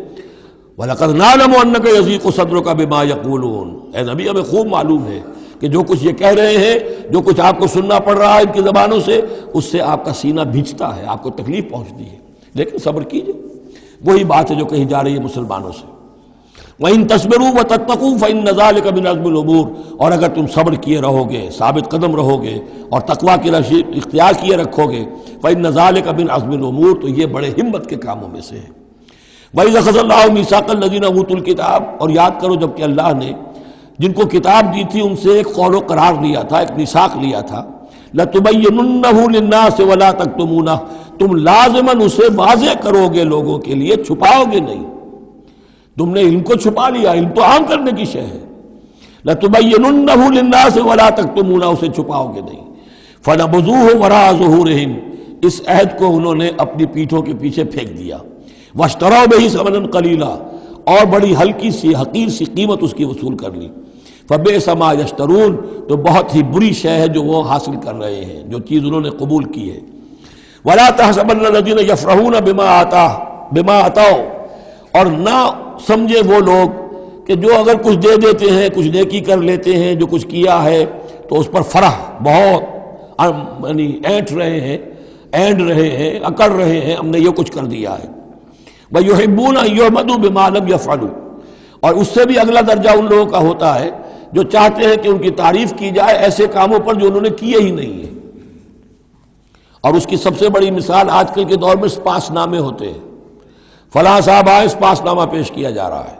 وَلَقَدْ نَعْلَمُ أَنَّكَ يَضِيقُ صَدْرُكَ بِمَا يَقُولُونَ، اے نبی ہمیں خوب معلوم ہے کہ جو کچھ یہ کہہ رہے ہیں، جو کچھ آپ کو سننا پڑ رہا ہے ان کی زبانوں سے، اس سے آپ کا سینہ بھیجتا ہے، آپ کو تکلیف پہنچتی ہے، لیکن صبر کیجیے۔ وہی بات ہے جو کہی جا رہی ہے مسلمانوں سے۔ وَإِن تَصْبِرُوا وَتَتَّقُوا فَإِنَّ ذَلِكَ مِنْ عَزْمِ الْأُمُورِ، اور اگر تم صبر کیے رہو گے، ثابت قدم رہو گے اور تقویٰ کی راہ اختیار کیے رکھو گے، فَإِنَّ ذَلِكَ مِنْ عَزْمِ الْأُمُورِ، تو یہ بڑے ہمت کے کاموں میں سے ہے۔ وَإِذْ أَخَذَ اللَّهُ مِيثَاقَ الَّذِينَ أُوتُوا الْكِتَابَ، اور یاد کرو جب کہ اللہ نے جن کو کتاب دی تھی ان سے ایک قول و قرار لیا تھا، ایک میثاق لیا تھا، لَتُبَيِّنُنَّهُ لِلنَّاسِ وَلَا تَكْتُمُونَهُ، تم لازماً اسے واضح کرو گے لوگوں کے لیے، چھپاؤ گے نہیں۔ تم نے علم کو چھپا لیا، علم تو عام کرنے کی شے ہے۔ لَتُبَيِّنُنَّهُ لِلنَّاسِ وَلَا تَكْتُمُونَهُ، اسے چھپاؤ گے نہیں۔ فَنَبَذُوهُ وَرَاءَ ظُهُورِهِمْ، اس عہد کو انہوں نے اپنی پیٹھوں کے پیچھے پھینک دیا۔ وَاشْتَرَوْا بِهِ ثَمَنًا قَلِيلًا، اور بڑی ہلکی سی حقیر سی قیمت اس کی وصول کر لی۔ فَبِئْسَ مَا يَشْتَرُونَ، تو بہت ہی بری شے ہے جو وہ حاصل کر رہے ہیں، جو چیز انہوں نے قبول کی ہے۔ وَلَا تَحْسَبَنَّ الَّذِينَ يَفْرَحُونَ بِمَا آتَاهُمْ، اور نہ سمجھے وہ لوگ کہ جو اگر کچھ دے دیتے ہیں، کچھ نیکی کر لیتے ہیں، جو کچھ کیا ہے تو اس پر فرح بہت، یعنی اینٹ رہے ہیں، اینڈ رہے ہیں، اکڑ رہے ہیں، ہم نے یہ کچھ کر دیا ہے۔ وَيُحِبُّونَ أَن يُحْمَدُوا بِمَا لَمْ يَفْعَلُوا، اور اس سے بھی اگلا درجہ ان لوگوں کا ہوتا ہے جو چاہتے ہیں کہ ان کی تعریف کی جائے ایسے کاموں پر جو انہوں نے کیے ہی نہیں ہیں۔ اور اس کی سب سے بڑی مثال آج کل کے دور میں سپاس نامے ہوتے ہیں، فلاں صاحب آئے سپاس نامہ پیش کیا جا رہا ہے،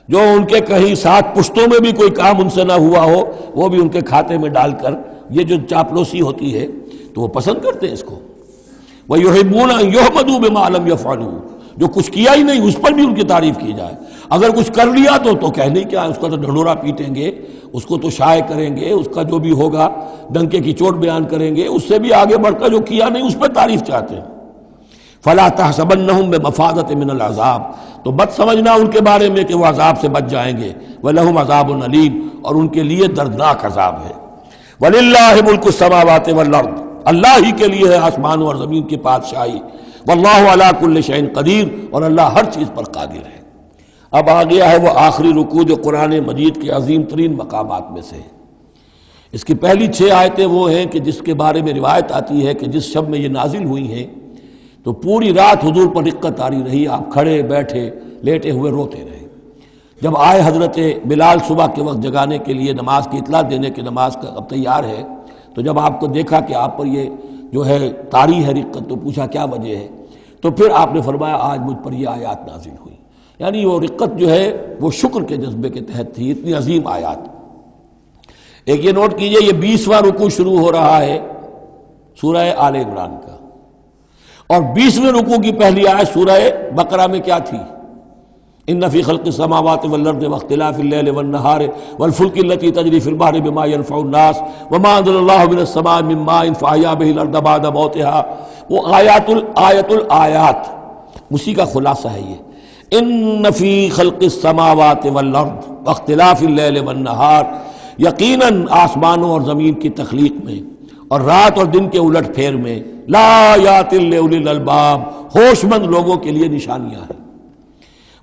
جو ان کے کہیں ساتھ پشتوں میں بھی کوئی کام ان سے نہ ہوا ہو وہ بھی ان کے کھاتے میں ڈال کر، یہ جو چاپلوسی ہوتی ہے تو وہ پسند کرتے ہیں اس کو۔ وَيُحِبُّونَ أَن يُحْمَدُوا بِمَا لَمْ يَفْعَلُوا، جو کچھ کیا ہی نہیں اس پر بھی ان کی تعریف کی جائے، اگر کچھ کر لیا تو کہنے کیا، اس کا تو ڈھنڈورا پیٹیں گے، اس کو تو شائع کریں گے، اس کا جو بھی ہوگا ڈنکے کی چوٹ بیان کریں گے، اس سے بھی آگے بڑھ کر جو کیا نہیں اس پر تعریف چاہتے ہیں۔ فَلَا تَحْسَبَنَّهُم بِمَفَازَةٍ مِّنَ الْعَذَابِ، تو مت سمجھنا ان کے بارے میں کہ وہ عذاب سے بچ جائیں گے۔ وَلَهُمْ عَذَابٌ أَلِيمٌ، اور ان کے لیے دردناک عذاب ہے۔ وَلِلَّهِ مُلْكُ السَّمَاوَاتِ وَالْأَرْضِ، اللہ ہی کے لیے ہے آسمانوں اور زمین کی بادشاہی۔ وَاللَّهُ عَلَىٰ كُلِّ شَيْءٍ قَدِيرٌ، اور اللہ ہر چیز پر قادر ہے۔ اب آ گیا ہے وہ آخری رکوع جو قرآن مجید کے عظیم ترین مقامات میں سے ہے۔ اس کی پہلی 6 آیتیں وہ ہیں کہ جس کے بارے میں روایت آتی ہے کہ جس شب میں یہ نازل ہوئی ہیں تو پوری رات حضور پر رقت آری رہی، آپ کھڑے بیٹھے لیٹے ہوئے روتے رہے۔ جب آئے حضرت بلال صبح کے وقت جگانے کے لیے نماز کی اطلاع دینے کہ نماز کا اب تیار ہے، تو جب آپ کو دیکھا کہ آپ پر یہ جو ہے طاری ہے رقت، تو پوچھا کیا وجہ ہے، تو پھر آپ نے فرمایا آج مجھ پر یہ آیات نازل ہوئی، یعنی وہ رقت جو ہے وہ شکر کے جذبے کے تحت تھی، اتنی عظیم آیات۔ ایک یہ نوٹ کیجئے، یہ 20واں رکوع شروع ہو رہا ہے سورہ آل عمران کا، اور 20ویں رکوع کی پہلی آیت سورہ بقرہ میں کیا تھی؟ ان فی خلق السماوات والارض واختلاف اللیل والنہار والفلک التی تجری فی البحر بما ينفع الناس وما انزل اللہ من السماء من ماء فاحیا به الارض بعد موتها، وہ آیات الآیات اسی کا خلاصہ ہے یہ۔ ان فی خلق السماوات والارض واختلاف اللیل والنہار، یقیناً آسمانوں اور زمین کی تخلیق میں اور رات اور دن کے الٹ پھیر میں، لآیات لأولی الالباب، ہوش مند لوگوں کے لیے نشانیاں ہیں۔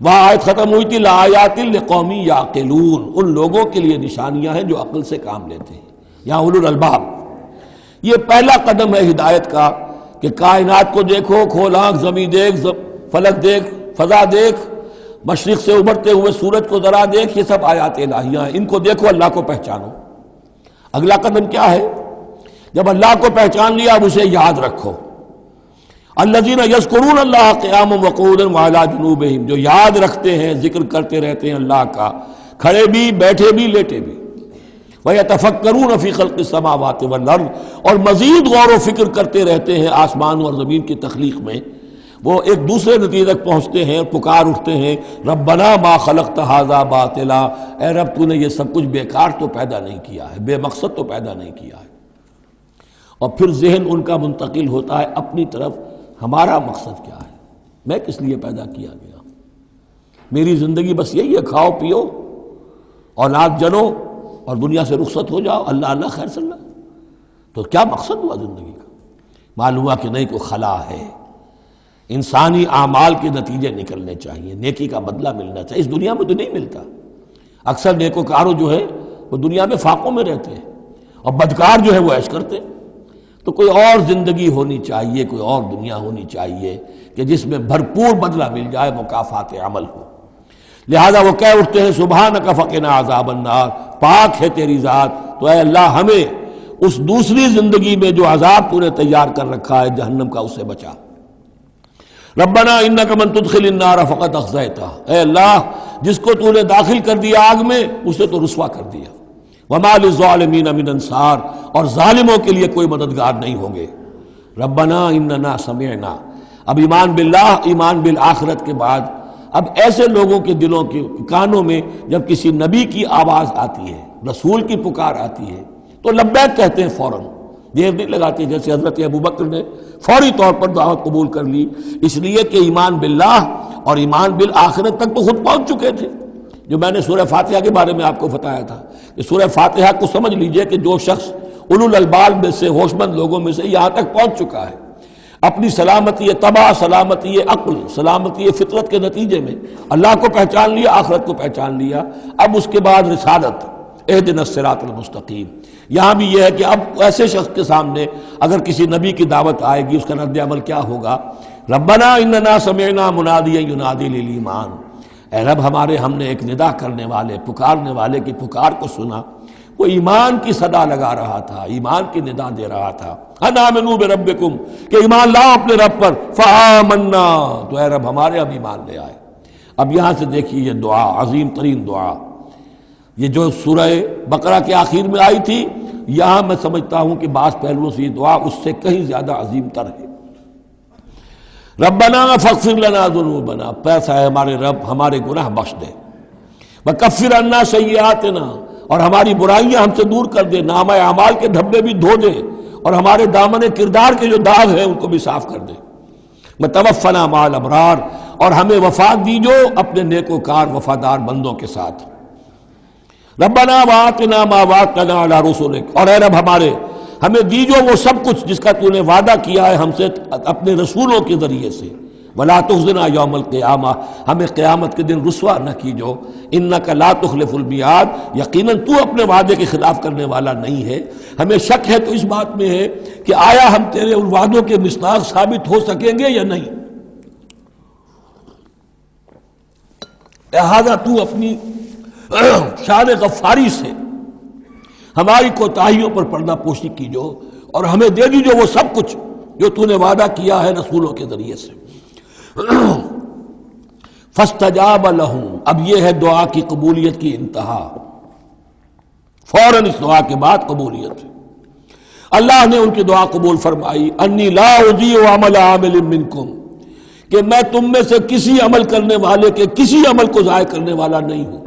وہاں آیت ختم ہوئی تھی لآیات لقوم یعقلون، ان لوگوں کے لیے نشانیاں ہیں جو عقل سے کام لیتے ہیں، یہاں اولو الالباب۔ یہ پہلا قدم ہے ہدایت کا کہ کائنات کو دیکھو، کھول آنکھ، زمین دیکھ، فلک دیکھ، فضا دیکھ، مشرق سے ابھرتے ہوئے سورج کو ذرا دیکھ، یہ سب آیات الہیہ ہیں، ان کو دیکھو، اللہ کو پہچانو۔ اگلا قدم کیا ہے؟ جب اللہ کو پہچان لیا اب اسے یاد رکھو۔ الذین یذکرون اللہ قیاما وقعودا وعلی جنوبہم، جو یاد رکھتے ہیں، ذکر کرتے رہتے ہیں اللہ کا، کھڑے بھی، بیٹھے بھی، لیٹے بھی۔ وَيَتَفَكَّرُونَ فِي خَلْقِ السَّمَاوَاتِ وَالْأَرْضِ، اور مزید غور و فکر کرتے رہتے ہیں آسمان اور زمین کی تخلیق میں۔ وہ ایک دوسرے نتیجے تک پہنچتے ہیں، پکار اٹھتے ہیں، ربنا ما خلقت ھذا باطلا، اے رب تو نے یہ سب کچھ بیکار تو پیدا نہیں کیا ہے، بے مقصد تو پیدا نہیں کیا ہے۔ اور پھر ذہن ان کا منتقل ہوتا ہے اپنی طرف، ہمارا مقصد کیا ہے، میں کس لیے پیدا کیا گیا، میری زندگی بس یہی ہے، کھاؤ پیو، اولاد جنو اور دنیا سے رخصت ہو جاؤ، اللہ اللہ خیر صلی اللہ۔ تو کیا مقصد ہوا زندگی کا؟ معلوم ہوا کہ نہیں، کوئی خلا ہے، انسانی اعمال کے نتیجے نکلنے چاہیے، نیکی کا بدلہ ملنا چاہیے۔ اس دنیا میں تو نہیں ملتا، اکثر نیکوکاروں جو ہے وہ دنیا میں فاقوں میں رہتے ہیں اور بدکار جو ہے وہ عیش کرتے ہیں۔ تو کوئی اور زندگی ہونی چاہیے، کوئی اور دنیا ہونی چاہیے کہ جس میں بھرپور بدلہ مل جائے، مکافات عمل ہو۔ لہذا وہ کہہ اٹھتے ہیں سبحانک فقنا عذاب النار، پاک ہے تیری ذات، تو اے اللہ ہمیں اس دوسری زندگی میں جو عذاب تو نے تیار کر رکھا ہے جہنم کا، اس سے بچا۔ ربنا انک من تدخل النار فقد اخزیتہ، اے اللہ جس کو تو نے داخل کر دیا آگ میں اسے تو رسوا کر دیا۔ وما للظالمین من انصار، اور ظالموں کے لیے کوئی مددگار نہیں ہوں گے۔ ربنا اننا سمعنا، اب ایمان باللہ، ایمان بالآخرت کے بعد اب ایسے لوگوں کے دلوں کے کانوں میں جب کسی نبی کی آواز آتی ہے، رسول کی پکار آتی ہے تو لبیک کہتے ہیں فوراً، دیر نہیں لگاتے، جیسے حضرت ابوبکر نے فوری طور پر دعوت قبول کر لی، اس لیے کہ ایمان باللہ اور ایمان بالآخرت تک تو خود پہنچ چکے تھے۔ جو میں نے سورہ فاتحہ کے بارے میں آپ کو بتایا تھا کہ سورہ فاتحہ کو سمجھ لیجئے کہ جو شخص اولو الالباب میں سے، ہوش مند لوگوں میں سے یہاں تک پہنچ چکا ہے، اپنی سلامتی طبع، سلامتی عقل، سلامتی فطرت کے نتیجے میں اللہ کو پہچان لیا، آخرت کو پہچان لیا، اب اس کے بعد رسالت، اہدنا الصراط المستقیم۔ یہاں بھی یہ ہے کہ اب ایسے شخص کے سامنے اگر کسی نبی کی دعوت آئے گی، اس کا رد عمل کیا ہوگا؟ ربنا اننا سمعنا منادیا ینادی للایمان، اے رب ہمارے، ہم نے ایک ندا کرنے والے، پکارنے والے کی پکار کو سنا، وہ ایمان کی صدا لگا رہا تھا، ایمان کی ندا دے رہا تھا، ان آمنوا بربکم، کہ ایمان لاؤ اپنے رب پر، فآمنا، تو اے رب ہمارے اب ایمان لے آئے۔ اب یہاں سے دیکھیے یہ دعا، عظیم ترین دعا، یہ جو سورہ بقرہ کے آخر میں آئی تھی، یہاں میں سمجھتا ہوں کہ بعض پہلوؤں سے یہ دعا اس سے کہیں زیادہ عظیم تر ہے۔ ربنا فاغفر لنا ذنوبنا، پیسا ہے ہمارے رب ہمارے گناہ بخش دے، وکفر عنا سیئاتنا، اور ہماری برائیاں ہم سے دور کر دے، نامہ اعمال کے دھبے بھی دھو دے، اور ہمارے دامن کردار کے جو داغ ہیں ان کو بھی صاف کر دے، وتوفنا مع الابرار، اور ہمیں وفات دیجو اپنے نیکوکار وفادار بندوں کے ساتھ۔ ربنا وآتنا ما وعدتنا علی رسلک، اور اے رب ہمارے، ہمیں دیجو وہ سب کچھ جس کا تو نے وعدہ کیا ہے ہم سے اپنے رسولوں کے ذریعے سے، ولا تخزنا یوم القیامہ، ہمیں قیامت کے دن رسوا نہ کیجو، انک لا تخلف المیعاد، یقیناً تو اپنے وعدے کے خلاف کرنے والا نہیں ہے۔ ہمیں شک ہے تو اس بات میں ہے کہ آیا ہم تیرے ان وعدوں کے مصداق ثابت ہو سکیں گے یا نہیں، لہذا تو اپنی شان غفاری سے ہماری کوتاہیوں پر پردہ پوشی کیجو، اور ہمیں دے دیجو وہ سب کچھ جو تو نے وعدہ کیا ہے رسولوں کے ذریعے سے۔ فاستجاب لہم، اب یہ ہے دعا کی قبولیت کی انتہا، فوراً اس دعا کے بعد قبولیت۔ اللہ نے ان کی دعا قبول فرمائی، انی لا اضیع عمل عامل منکم، کہ میں تم میں سے کسی عمل کرنے والے کے کسی عمل کو ضائع کرنے والا نہیں ہوں،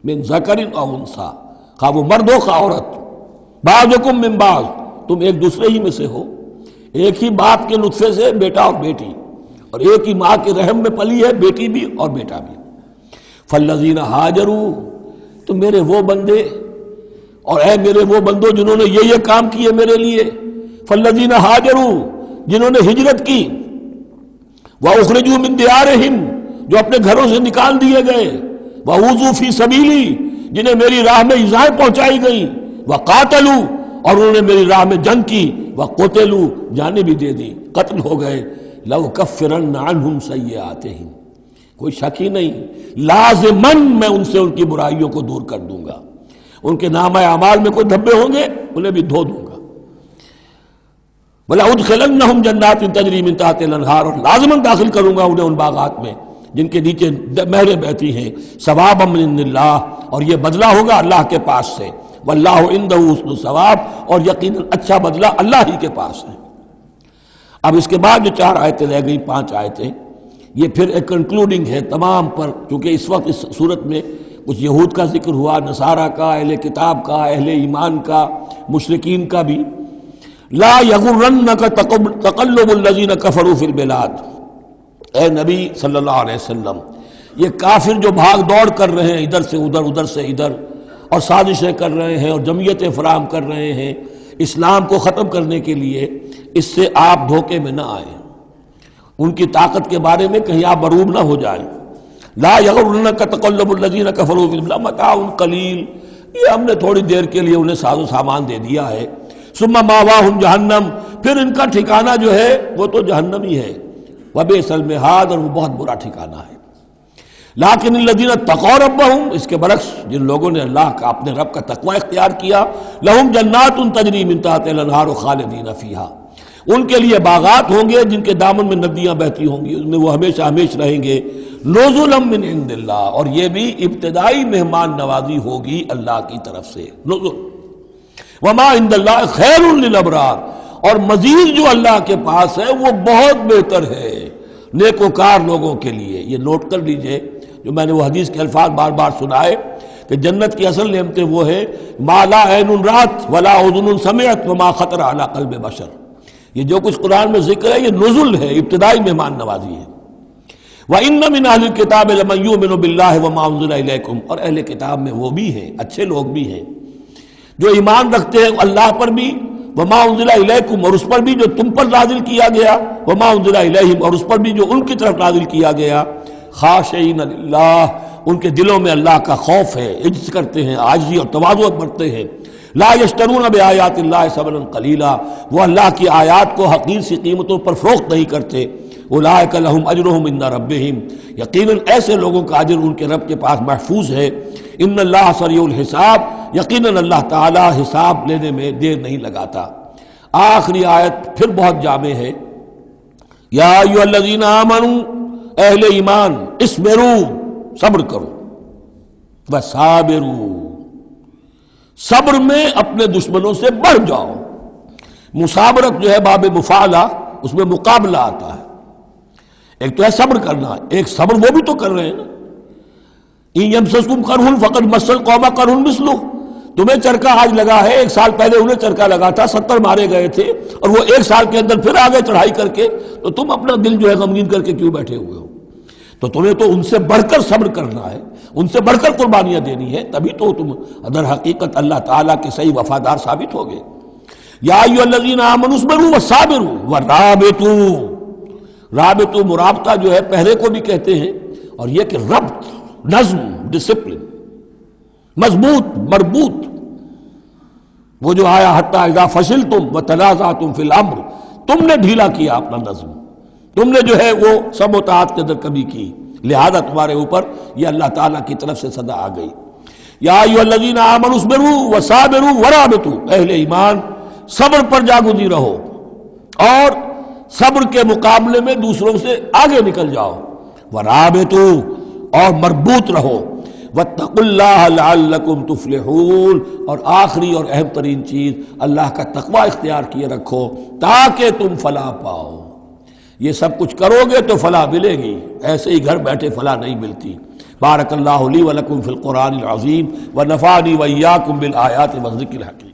من ذکر او انثی، خواہ وہ مرد ہو خواہ عورت، بعضکم من بعض، تم ایک دوسرے ہی میں سے ہو، ایک ہی باپ کے نطفے سے بیٹا اور بیٹی، اور ایک ہی ماں کے رحم میں پلی ہے بیٹی بھی اور بیٹا بھی۔ فالذین ہاجروا، تو میرے وہ بندے اور اے میرے وہ بندوں جنہوں نے یہ کام کیے میرے لیے، فالذین ہاجروا، جنہوں نے ہجرت کی، واخرجوا من دیارہم، جو اپنے گھروں سے نکال دیے گئے، واوذوا فی سبیلی، جنہیں میری راہ میں ایذائیں پہنچائی گئیں، وقاتلوا، اور انہوں نے میری راہ میں جنگ کی، وقتلوا، جانیں بھی دے دی، قتل ہو گئے، لَأُكَفِّرَنَّ عَنْهُمْ سَيِّئَاتِهِمْ، کوئی شک ہی نہیں، لازماً میں ان سے ان کی برائیوں کو دور کر دوں گا، ان کے نامہ اعمال میں کوئی دھبے ہوں گے انہیں بھی دھو دوں گا، وَلَأُدْخِلَنَّهُمْ جَنَّاتٍ تَجْرِي مِن تَحْتِهَا الْأَنْهَارُ، اور لازماً داخل کروں گا انہیں ان باغات میں جن کے نیچے نہریں بہتی ہیں، ثوابا من اللہ، اور یہ بدلہ ہوگا اللہ کے پاس سے، واللہ عنده حسن الثواب، اور یقیناً اچھا بدلہ اللہ ہی کے پاس ہے۔ اب اس کے بعد جو 4 آیتیں رہ گئی، 5 آیتیں، یہ پھر ایک کنکلوڈنگ ہے تمام پر، کیونکہ اس وقت اس صورت میں کچھ یہود کا ذکر ہوا، نصارہ کا، اہل کتاب کا، اہل ایمان کا، مشرکین کا بھی۔ لا یغرنک تقلب الذین کفروا فی البلاد، اے نبی صلی اللہ علیہ وسلم، یہ کافر جو بھاگ دوڑ کر رہے ہیں ادھر سے ادھر، ادھر سے ادھر، اور سازشیں کر رہے ہیں اور جمعیتیں فراہم کر رہے ہیں اسلام کو ختم کرنے کے لیے، اس سے آپ دھوکے میں نہ آئیں، ان کی طاقت کے بارے میں کہیں آپ مروب نہ ہو جائیں۔ لا یغرنک تقلب الذین کفروا فی البلاد متاع قلیل، یہ ہم نے تھوڑی دیر کے لیے انہیں ساز و سامان دے دیا ہے، ثم ماواہم جہنم، پھر ان کا ٹھکانہ جو ہے وہ تو جہنم ہی ہے، وبئس المہاد، اور وہ بہت برا ٹھکانہ ہے۔ لیکن الذین اتقوا ربہم، اس کے برعکس جن لوگوں نے اللہ کا اپنے رب کا تقوی اختیار کیا، لہم جنات تجری من تحتہا الانہار خالدین فیہا، ان کے لیے باغات ہوں گے جن کے دامن میں ندیاں بہتی ہوں گی، ان میں وہ ہمیشہ ہمیشہ رہیں گے، نزلا من عند اللہ، اور یہ بھی ابتدائی مہمان نوازی ہوگی اللہ کی طرف سے، نزل، وما عند اللہ خیر للابرار، اور مزید جو اللہ کے پاس ہے وہ بہت بہتر ہے نیکوکار لوگوں کے لیے۔ یہ نوٹ کر لیجئے، جو میں نے وہ حدیث کے الفاظ بار بار سنائے کہ جنت کی اصل نعمتیں وہ ہے ما لا عین رات ولا اذن سمعت وما خطر علی قلب بشر، یہ جو کچھ قرآن میں ذکر ہے یہ نزل ہے، ابتدائی مہمان نوازی ہے۔ وَإِنَّ مِنْ أَهْلِ الْكِتَابِ لَمَنْ يُؤْمِنُ بِاللَّهِ وَمَا أُنزِلَ إِلَيْكُمْ، اور اہل کتاب میں وہ بھی ہیں، اچھے لوگ بھی ہیں جو ایمان رکھتے ہیں اللہ پر بھی، وما انزل الیکم، اور اس پر بھی جو تم پر نازل کیا گیا، وما انزل الیہم، اور اس پر بھی جو ان کی طرف نازل کیا گیا، خاشعین للہ، ان کے دلوں میں اللہ کا خوف ہے، عجز کرتے ہیں، عاجزی اور تواضع برتتے ہیں، لا یشترون بآیات اللہ ثمنا قلیلا، وہ اللہ کی آیات کو حقیر سی قیمتوں پر فروخت نہیں کرتے، اولئک لہم اجرہم عند ربہم، یقیناً ایسے لوگوں کا اجر ان کے رب کے پاس محفوظ ہے، ان اللہ سریع الحساب، یقیناً اللہ تعالی حساب لینے میں دیر نہیں لگاتا۔ آخری آیت پھر بہت جامع ہے، یا ایھا الذین آمنوا، اہل ایمان، اصبروا، صبر کرو، وصابروا، صبر میں اپنے دشمنوں سے بڑھ جاؤ۔ مصابرت جو ہے باب مفاعلہ، اس میں مقابلہ آتا ہے، ایک تو ہے صبر کرنا، ایک صبر وہ بھی تو کر رہے ہیں نا، ان یمسسکم قرح فقد مس القوم قرح مثلہ، تمہیں چرکا آج لگا ہے، 1 سال پہلے انہیں چرکا لگا تھا، 70 مارے گئے تھے، اور وہ 1 سال کے اندر پھر آگے چڑھائی کر کے، تو تم اپنا دل جو ہے غمگین کر کے کیوں بیٹھے ہوئے ہو؟ تو تمہیں تو ان سے بڑھ کر صبر کرنا ہے، ان سے بڑھ کر قربانیاں دینی ہے، تبھی تو تم در حقیقت اللہ تعالیٰ کے صحیح وفادار ثابت ہوگے۔ یا ایھا الذین آمنوا اصبروا وصابروا ورابطوا، رابطوا مرابطہ جو ہے پہرے کو بھی کہتے ہیں، اور یہ کہ ربط، نظم، ڈسپلن، مضبوط، مربوط، وہ جو آیا حتی اذا فشلتم وتنازعتم فی الامر، تم نے ڈھیلا کیا اپنا نظم، تم نے جو ہے وہ سب اطاعت کے اندر کمی کی، لہذا تمہارے اوپر یہ اللہ تعالیٰ کی طرف سے صدا آ گئی۔ یا ایھا الذین آمنوا اصبروا وصابروا ورابطوا، اہل ایمان صبر پر جاگزی رہو اور صبر کے مقابلے میں دوسروں سے آگے نکل جاؤ، ورابطوا اور مربوط رہو، واتقوا اللہ لعلکم تفلحون، اور آخری اور اہم ترین چیز اللہ کا تقوی اختیار کیے رکھو تاکہ تم فلاح پاؤ۔ یہ سب کچھ کرو گے تو فلاح ملے گی، ایسے ہی گھر بیٹھے فلاح نہیں ملتی۔ بارک اللہ لی ولکم فی القرآن العظیم ونفعنی وإیاکم بالآیات والذکر الحکیم۔